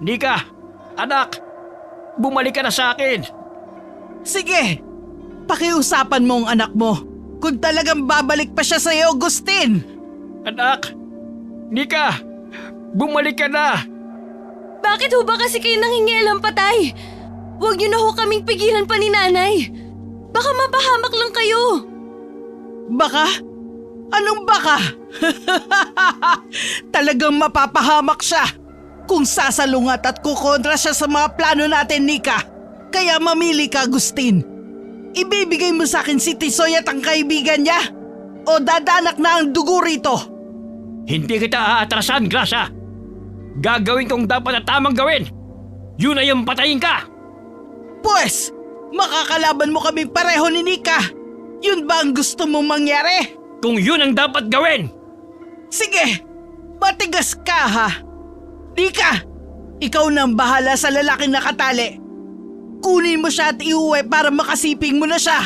Nika, anak, bumalik ka na sa akin! Sige, pakiusapan mo ang anak mo kung talagang babalik pa siya sa'yo, Agustin! Anak! Nika! Bumalik ka na! Bakit ho ba kasi kayo nangingialam, patay? Huwag niyo na ho kaming pigilan pa ni nanay. Baka mapahamak lang kayo. Baka? Anong baka? Talagang mapapahamak siya kung sasalungat at kukontra siya sa mga plano natin, Nika. Kaya mamili ka, Agustin. Ibibigay mo sa akin si Tisoy at ang kaibigan niya? O dadanak na ang dugo rito? Hindi kita aatrasan, Gracia. Gagawin kong dapat at tamang gawin. Yun ay yung patayin ka. Pues, makakalaban mo kami pareho ni Nika. Yun ba ang gusto mong mangyari? Kung yun ang dapat gawin. Sige, matigas ka ha. Nika, ikaw na ang bahala sa lalaking nakatali. Kunin mo siya at iuwi para makasiping mo na siya.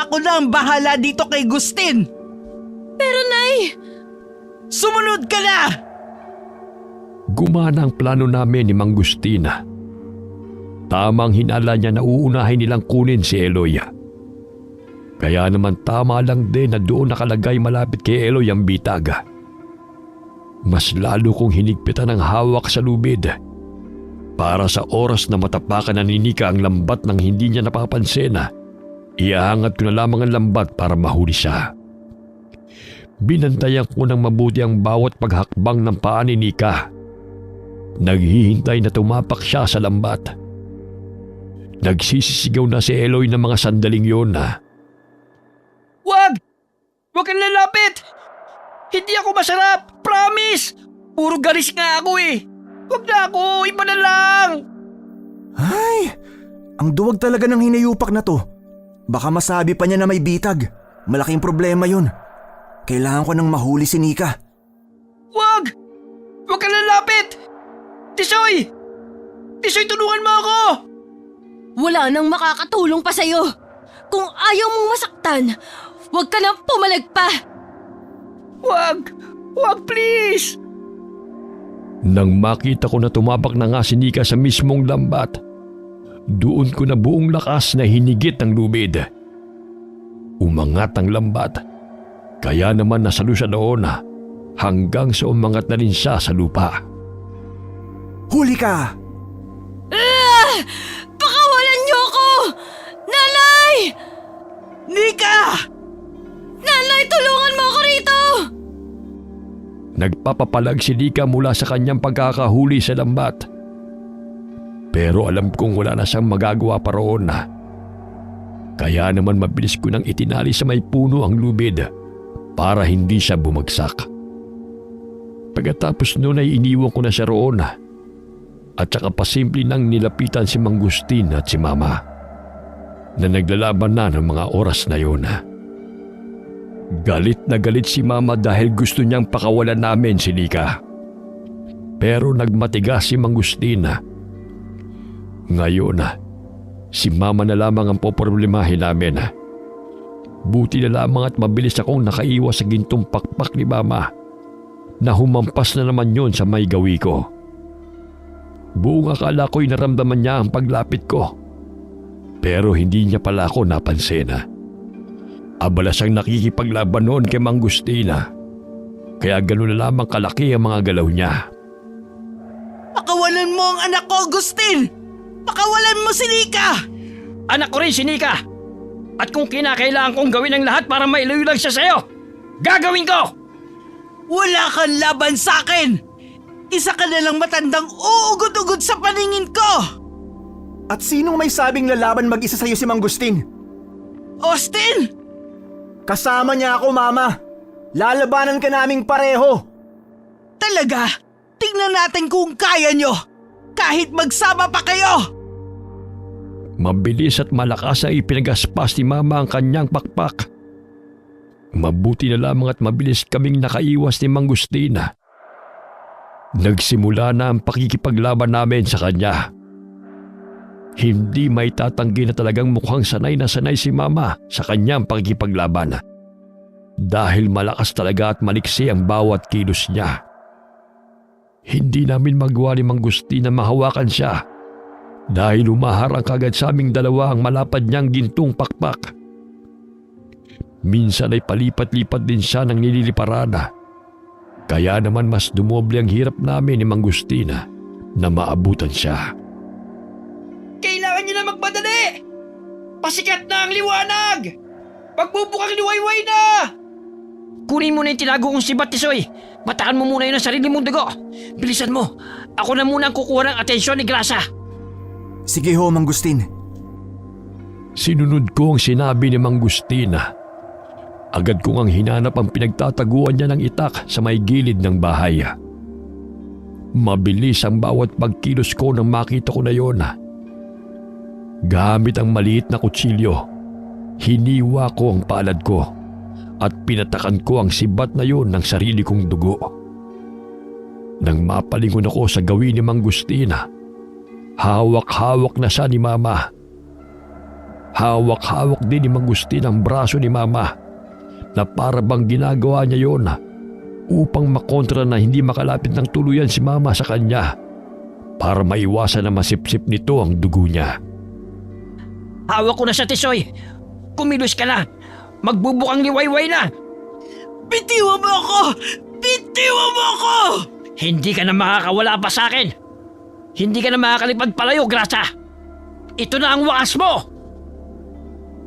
Ako na ang bahala dito kay Gustin. Pero Nay, Sumunod ka na! Gumana ang plano namin ni Mang Gustina. Tamang hinala niya na uunahin nilang kunin si Eloy. Kaya naman tama lang din na doon nakalagay malapit kay Eloy ang bitag. Mas lalo kong hinigpitan ang hawak sa lubid para sa oras na matapakan na ni Nika ang lambat nang hindi niya napapansin. Iaangat ko na lamang ang lambat para mahuli siya. Binantayan ko ng mabuti ang bawat paghakbang ng paa ni Nika. Naghihintay na tumapak siya sa lambat. Nagsisisigaw na si Eloy ng mga sandaling yun na, Wag! Wag kang lalapit! Hindi ako masarap! Promise! Puro garis nga ako eh! Wag na ako! Iba na lang! Ay, ang duwag talaga ng hinayupak na to. Baka masabi pa niya na may bitag. Malaking problema yun. Kailangan ko nang mahuli si Nika. Wag! Wag kang lalapit! Tisoy! Tisoy, tulungan mo ako! wala nang makakatulong pa sa'yo. Kung ayaw mong masaktan, huwag ka nang pumalag pa. Wag! Wag, please! Nang makita ko na tumapak na nga si Nika sa mismong lambat, doon ko na buong lakas na hinigit ang lubid. Umangat ang lambat, kaya naman nasalo siya doon hanggang sa umangat na rin siya sa lupa. Huli ka! Pakawalan niyo ako! Nanay! Nika! Nanay, tulungan mo ako rito! Nagpapapalag si Nika mula sa kanyang pagkakahuli sa lambat. Pero alam kong wala na siyang magagawa pa roon. Kaya naman mabilis ko nang itinali sa may puno ang lubid para hindi siya bumagsak. Pagkatapos noon ay iniwan ko na siya roon at saka pasimple nang nilapitan si Mang Gustin at si Mama na naglalaban na ng mga oras na yun. Galit na galit si Mama dahil gusto niyang pakawalan namin si Nika. Pero nagmatigas si Mang Gustin. Ngayon, si Mama na lamang ang poproblemahin namin. Buti na lamang at mabilis akong nakaiwas sa gintong pakpak ni Mama na humampas na naman yon sa may gawi ko. Buong akala ko'y naramdaman niya ang paglapit ko. Pero hindi niya pala ako napansin. Abala siyang nakikipaglaban noon kay Mang Gustina. Kaya gano'n na lamang kalaki ang mga galaw niya. Pakawalan mo ang anak ko, Agustin! Pakawalan mo si Nika! Anak ko rin si Nika! At kung kinakailangan kong gawin ang lahat para mailulag siya sa'yo, gagawin ko! Wala kang laban sa akin! Isa ka na lang matandang uugod-ugod sa paningin ko! At sinong may sabing lalaban mag-isa sa'yo si Mang Gustin? Austin! Kasama niya ako, Mama. Lalabanan ka naming pareho. Talaga? Tingnan natin kung kaya nyo! Kahit magsama pa kayo! Mabilis at malakas ay ipinagaspas ni Mama ang kanyang pakpak. Mabuti na lamang at mabilis kaming nakaiwas ni Mang Gustina. Nagsimula na ang pakikipaglaban namin sa kanya. Hindi may tatanggi na talagang mukhang sanay na sanay si Mama sa kanyang pakikipaglaban. Dahil malakas talaga at maliksi ang bawat kilos niya. Hindi namin magawa ni Mang Gustina mahawakan siya dahil umaharang kagad sa aming dalawa ang malapad niyang gintong pakpak. Minsan ay palipat-lipat din siya ng nililiparana. Kaya naman mas dumoble ang hirap namin ni Mang Gustina na maabutan siya. Kailangan niyo na magmadali! Pasikat na ang liwanag! Pagbubukang liwayway na! Kunin mo na yung tinago kong sibat, Tisoy. Batakan mo muna yun ang sarili mong dugo. Bilisan mo. Ako na muna ang kukuha ng atensyon ni Grasa. Sige ho, Mang Gustin. Sinunod ko ang sinabi ni Mang Gustina. Agad kong ang hinanap ang pinagtataguan niya ng itak sa may gilid ng bahay. Mabilis ang bawat pagkilos ko nang makita ko na yon. Gamit ang maliit na kutsilyo, hiniwa ko ang palad ko at pinatakan ko ang sibat na yon ng sarili kong dugo. Nang mapalingon ako sa gawin ni Mang Gustina, hawak-hawak na siya ni Mama. Hawak-hawak din ni Mang Gustina ang braso ni Mama na para bang ginagawa niya yon upang makontra na hindi makalapit ng tuluyan si Mama sa kanya para maiwasan na masipsip nito ang dugo niya. Hawak ko na siya, Tisoy. Kumilos ka na. Magbubukang liwayway na. Bitiwan mo ako! Bitiwan mo ako! Hindi ka na makakawala pa sa akin. Hindi ka na makakalipad palayo, Grasa. Ito na ang wakas mo.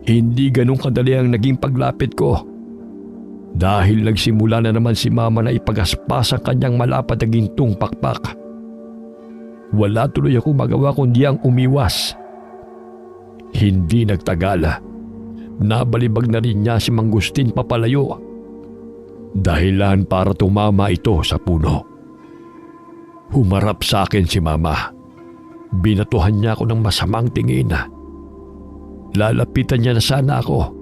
Hindi ganun kadali ang naging paglapit ko. Dahil nagsimula na naman si Mama na ipagaspas ang kanyang malapad na gintong pakpak. Wala tuloy ako magawa kundi ang umiwas. Hindi nagtagal. Nabalibag na rin niya si Mang Gustin papalayo. Dahilan para tumama ito sa puno. Humarap sa akin si Mama. Binatuhan niya ako ng masamang tingin. Lalapitan niya na sana ako.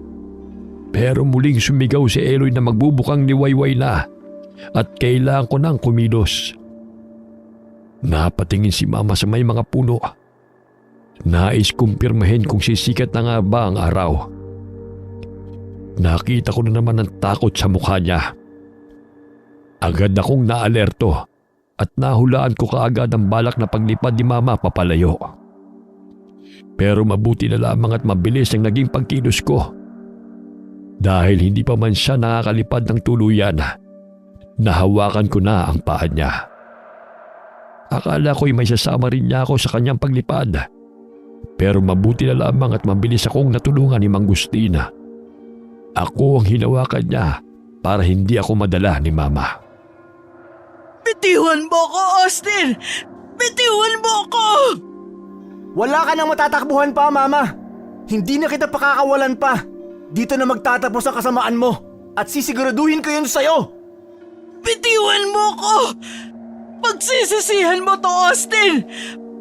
Pero muling sumigaw si Eloy na magbubukang liwayway na at kailangan ko nang kumilos. Napatingin si Mama sa may mga puno. Nais kumpirmahin kung sisikat na nga ba ang araw. Nakita ko na naman ang takot sa mukha niya. Agad akong naalerto at nahulaan ko kaagad ang balak na paglipad ni Mama papalayo. Pero mabuti na lamang at mabilis ang naging pagkilos ko. Dahil hindi pa man siya nakakalipad ng tuluyan, nahawakan ko na ang paa niya. Akala ko'y may sasama rin niya ako sa kanyang paglipad. Pero mabuti na lamang at mabilis akong natulungan ni Mang Gustina. Ako ang hinawakan niya para hindi ako madala ni Mama. Bitiwan mo ako, Austin! Bitiwan mo ako! Wala ka nang matatakbuhan pa, Mama. Hindi na kita pakakawalan pa. Dito na magtatapos ang kasamaan mo at sisiguraduhin ko yun sa'yo. Bitiwan mo ako! Pagsisisihan mo to, Austin!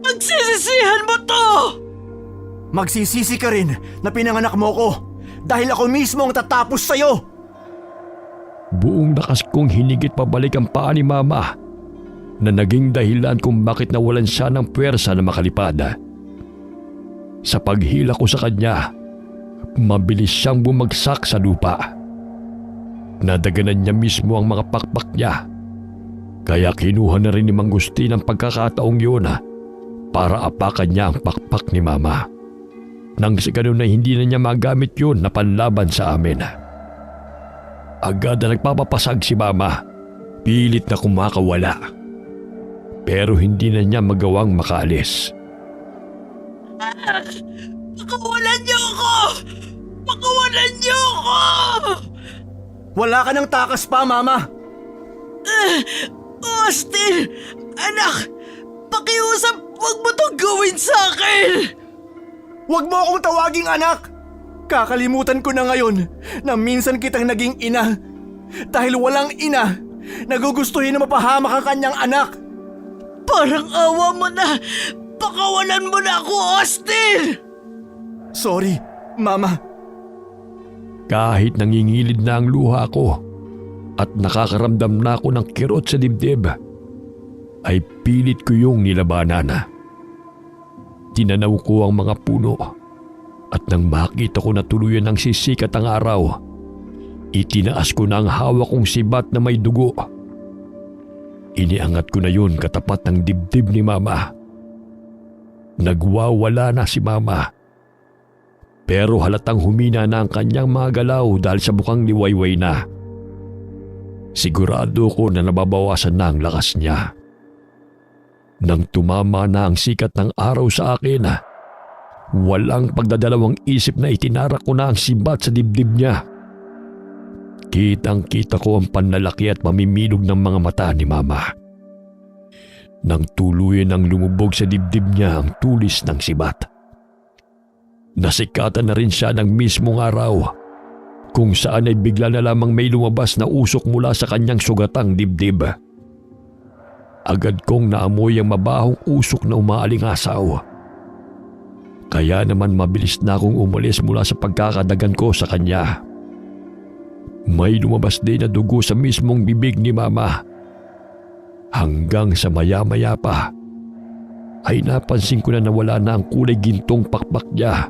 Pagsisisihan mo to! Magsisisi ka rin na pinanganak mo ko dahil ako mismo ang tatapos sa'yo. Buong lakas kong hinigit pabalik ang paa ni Mama na naging dahilan kung bakit nawalan siya ng puwersa na makalipad. Sa paghila ko sa kanya, mabilis siyang bumagsak sa lupa. Nadaganan niya mismo ang mga pakpak niya. Kaya kinuha na rin ni Mang Gustin ang pagkakataong yun para apakan niya ang pakpak ni Mama. Nang sa ganun na hindi na niya magamit yun na panlaban sa amin. Agad na nagpapapasag si Mama. Pilit na kumakawala. Pero hindi na niya magawang makaalis. Pakawalan niyo ako! Pakawalan niyo ako! Wala ka nang takas pa, Mama. Austin! Anak! Pakiusap, huwag mo itong gawin sa akin! Huwag mo akong tawaging anak! Kakalimutan ko na ngayon na minsan kitang naging ina. Dahil walang ina, nagugustuhin na mapahamak ang kanyang anak. Parang awa mo na! Pakawalan mo na ako, Austin! Sorry, Mama. Kahit nangingilid na ang luha ko at nakakaramdam na ako ng kirot sa dibdib, ay pilit ko yung nilabanan. Tinanaw ko ang mga puno at nang makita ko na tuluyan ng sisikat ang araw, itinaas ko na ang hawak kong sibat na may dugo. Iniangat ko na yun katapat ng dibdib ni Mama. Nagwawala na si Mama. Pero halatang humina na ang kanyang mga galaw dahil sa bukang liwayway na. Sigurado ko na nababawasan na ang lakas niya. Nang tumama na ang sikat ng araw sa akin, walang pagdadalawang isip na itinarak ko na ang sibat sa dibdib niya. Kitang-kita ko ang panlalaki at pamimilog ng mga mata ni Mama. Nang tuluyan ang lumubog sa dibdib niya ang tulis ng sibat. Nasikatan na rin siya ng mismong araw kung saan ay bigla na lamang may lumabas na usok mula sa kanyang sugatang dibdib. Agad kong naamoy ang mabahong usok na umaalingasaw. Kaya naman mabilis na akong umalis mula sa pagkakadagan ko sa kanya. May lumabas din na dugo sa mismong bibig ni Mama. Hanggang sa maya-maya pa ay napansin ko na nawala na ang kulay gintong pakpak niya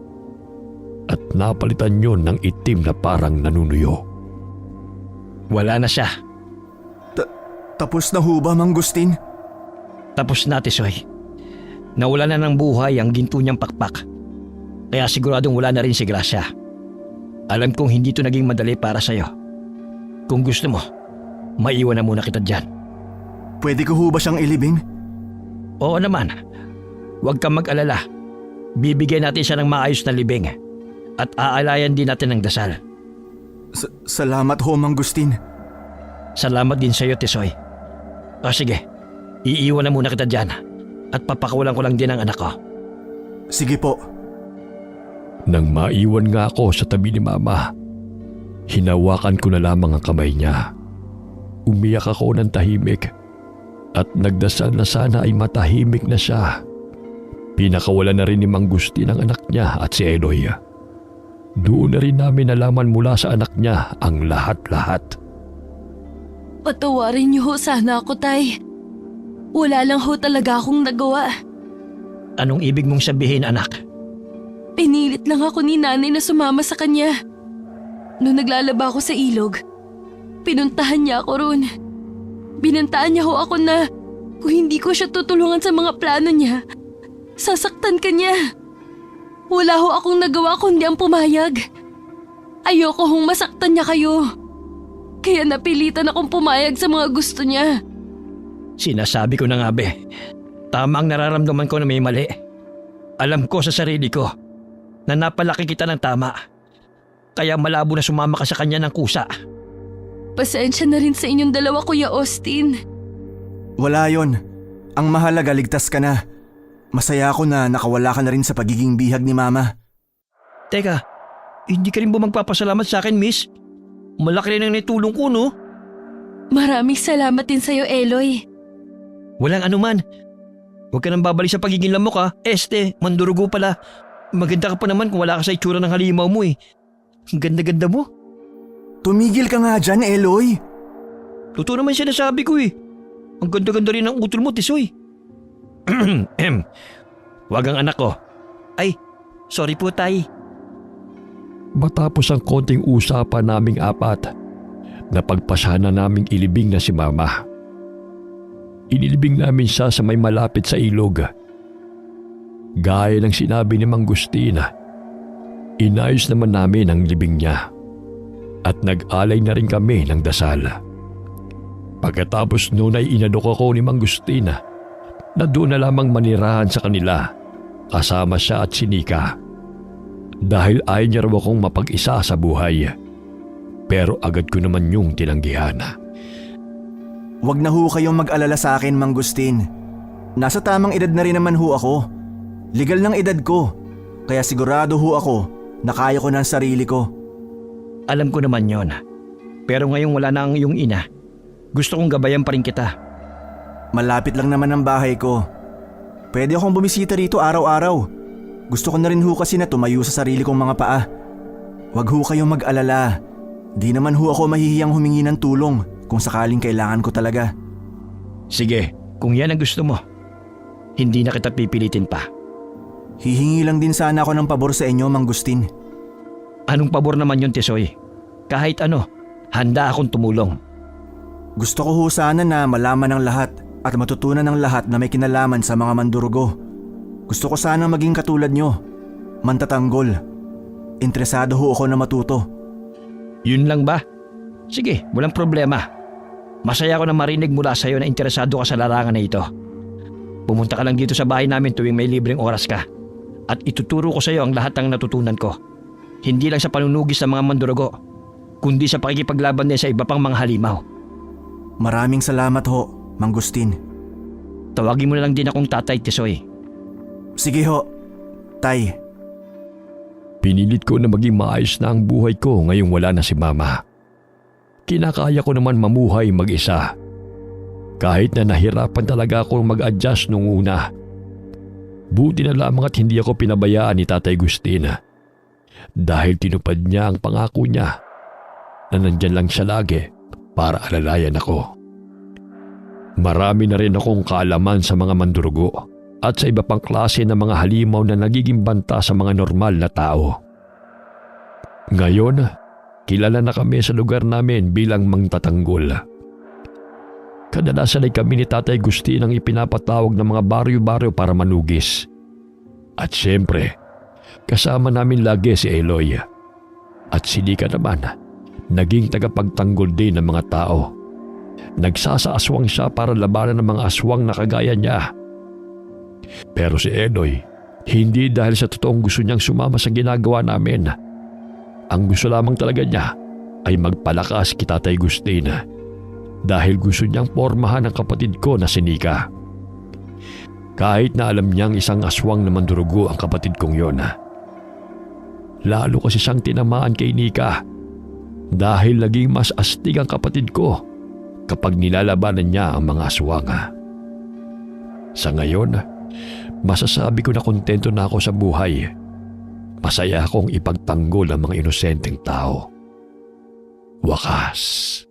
at napalitan yon ng itim na parang nanunuyo. Wala na siya. Tapos na ho ba, Mang Gustin? Tapos na, Tisoy. Nawala na ng buhay ang ginto niyang pakpak. Kaya siguradong wala na rin si Gracia. Alam kong hindi ito naging madali para sa'yo. Kung gusto mo, maiwan na muna kita dyan. Pwede ko ho ba siyang ilibing? Oo naman. Huwag kang mag-alala. Bibigyan natin siya ng maayos na libing. At aalayan din natin ng dasal. Salamat ho, Mang Gustin. Salamat din sa'yo, Tisoy. O sige, iiwan na muna kita dyan. At papakawalan ko lang din ang anak ko. Sige po. Nang maiwan nga ako sa tabi ni Mama, hinawakan ko na lamang ang kamay niya. Umiyak ako ng tahimik at nagdasal na sana ay matahimik na siya. Pinakawala na rin ni Mang Gustin ang anak niya at si Eloy. Doon na rin namin nalaman mula sa anak niya ang lahat-lahat. Patawarin niyo ho sana ako, Tay. Wala lang ho talaga akong nagawa. Anong ibig mong sabihin, anak? Pinilit lang ako ni Nanay na sumama sa kanya. Noong naglalaba ako sa ilog, pinuntahan niya ako roon. Binantaan niya ho ako na kung hindi ko siya tutulungan sa mga plano niya, sasaktan ka niya. Wala ho akong nagawa kundi ang pumayag. Ayoko hong masaktan niya kayo. Kaya napilitan akong pumayag sa mga gusto niya. Sinasabi ko na nga, be. Tama ang nararamdaman ko na may mali. Alam ko sa sarili ko na napalaki kita ng tama. Kaya malabo na sumama ka sa kanya ng kusa. Pasensya na rin sa inyong dalawa, Kuya Austin. Wala yon. Ang mahalaga, ligtas ka na. Masaya ako na nakawala ka na rin sa pagiging bihag ni Mama. Teka, hindi ka rin ba magpapasalamat sa akin, miss? Malaki rin ang naitulong ko, no? Maraming salamat din sa'yo, Eloy. Walang anuman. Huwag ka nang babalik sa pagiging lamok, ha? Mandurugo pala. Maganda ka pa naman kung wala ka sa itsura ng halimaw mo, eh. Ang ganda-ganda mo. Tumigil ka nga dyan, Eloy. Totoo naman sinasabi ko, eh. Ang ganda-ganda rin ng utol mo, Tisoy. Wag ang anak ko. Ay, sorry po, Tay. Matapos ang konting usapan naming apat, napagpasya na naming ilibing na si Mama. Inilibing namin siya sa may malapit sa ilog. Gaya ng sinabi ni Mang Gustin, inayos naman namin ang libing niya at nag-alay na rin kami ng dasal. Pagkatapos noon ay inalok ako ni Mang Gustin na doon na lamang manirahan sa kanila kasama siya at si Nika. Dahil ayaw niya raw akong mapag-isa sa buhay. Pero agad ko naman yung tinanggihan. Huwag na ho kayong mag-alala sa akin, Mang Gustin. Nasa tamang edad na rin naman ho ako. Legal ng edad ko. Kaya sigurado ho ako na kaya ko ng sarili ko. Alam ko naman yon. Pero ngayong wala na ang iyong ina, gusto kong gabayan pa rin kita. Malapit lang naman ang bahay ko. Pwede akong bumisita rito araw-araw. Gusto ko na rin ho kasi na tumayo sa sarili kong mga paa. Huwag ho kayong mag-alala. Di naman ho ako mahihiyang humingi ng tulong kung sakaling kailangan ko talaga. Sige, kung yan ang gusto mo, hindi na kita pipilitin pa. Hihingi lang din sana ako ng pabor sa inyo, Mang Gustin. Anong pabor naman yun, Tisoy? Kahit ano, handa akong tumulong. Gusto ko ho sana na malaman ng lahat at matutunan ng lahat na may kinalaman sa mga mandurugo. Gusto ko sana maging katulad nyo, mantatanggol. Interesado ho ako na matuto. Yun lang ba? Sige, walang problema. Masaya ako na marinig mula sa'yo na interesado ka sa larangan na ito. Pumunta ka lang dito sa bahay namin tuwing may libreng oras ka. At ituturo ko sa'yo ang lahat ng natutunan ko. Hindi lang sa panunugis sa mga mandurugo, kundi sa pakikipaglaban niya sa iba pang mga halimaw. Maraming salamat ho, Mang Gustin. Tawagin mo na lang din akong Tatay Tisoy. Sige ho, Tay. Pinilit ko na maging maayos na ang buhay ko ngayong wala na si Mama. Kinakaya ko naman mamuhay mag-isa. Kahit na nahirapan talaga akong mag-adjust nung una. Buti na lamang at hindi ako pinabayaan ni Tatay Gustin. Dahil tinupad niya ang pangako niya na nandyan lang siya lagi para alalayan ako. Marami na rin akong kaalaman sa mga mandurugo at sa iba pang klase ng mga halimaw na nagiging banta sa mga normal na tao. Ngayon, kilala na kami sa lugar namin bilang Mang Tatanggol. Kadalasan ay kami ni Tatay Gustin ang ipinapatawag ng mga baryo-baryo para manugis. At siyempre, kasama namin lagi si Eloy. At si Nika naman, naging tagapagtanggol din ng mga tao. Nagsasaaswang siya para labanan ng mga aswang na kagaya niya. Pero si Eloy, hindi dahil sa totoong gusto niyang sumama sa ginagawa namin. Ang gusto lamang talaga niya ay magpalakas kay Tatay Gustin dahil gusto niyang pormahan ang kapatid ko na si Nika. Kahit na alam niyang isang aswang na mandurugo ang kapatid kong yon. Lalo kasi siyang tinamaan kay Nika dahil naging mas astig ang kapatid ko kapag nilalabanan niya ang mga aswang. Sa ngayon, masasabi ko na kontento na ako sa buhay. Masaya akong ipagtanggol ang mga inosenteng tao. Wakas.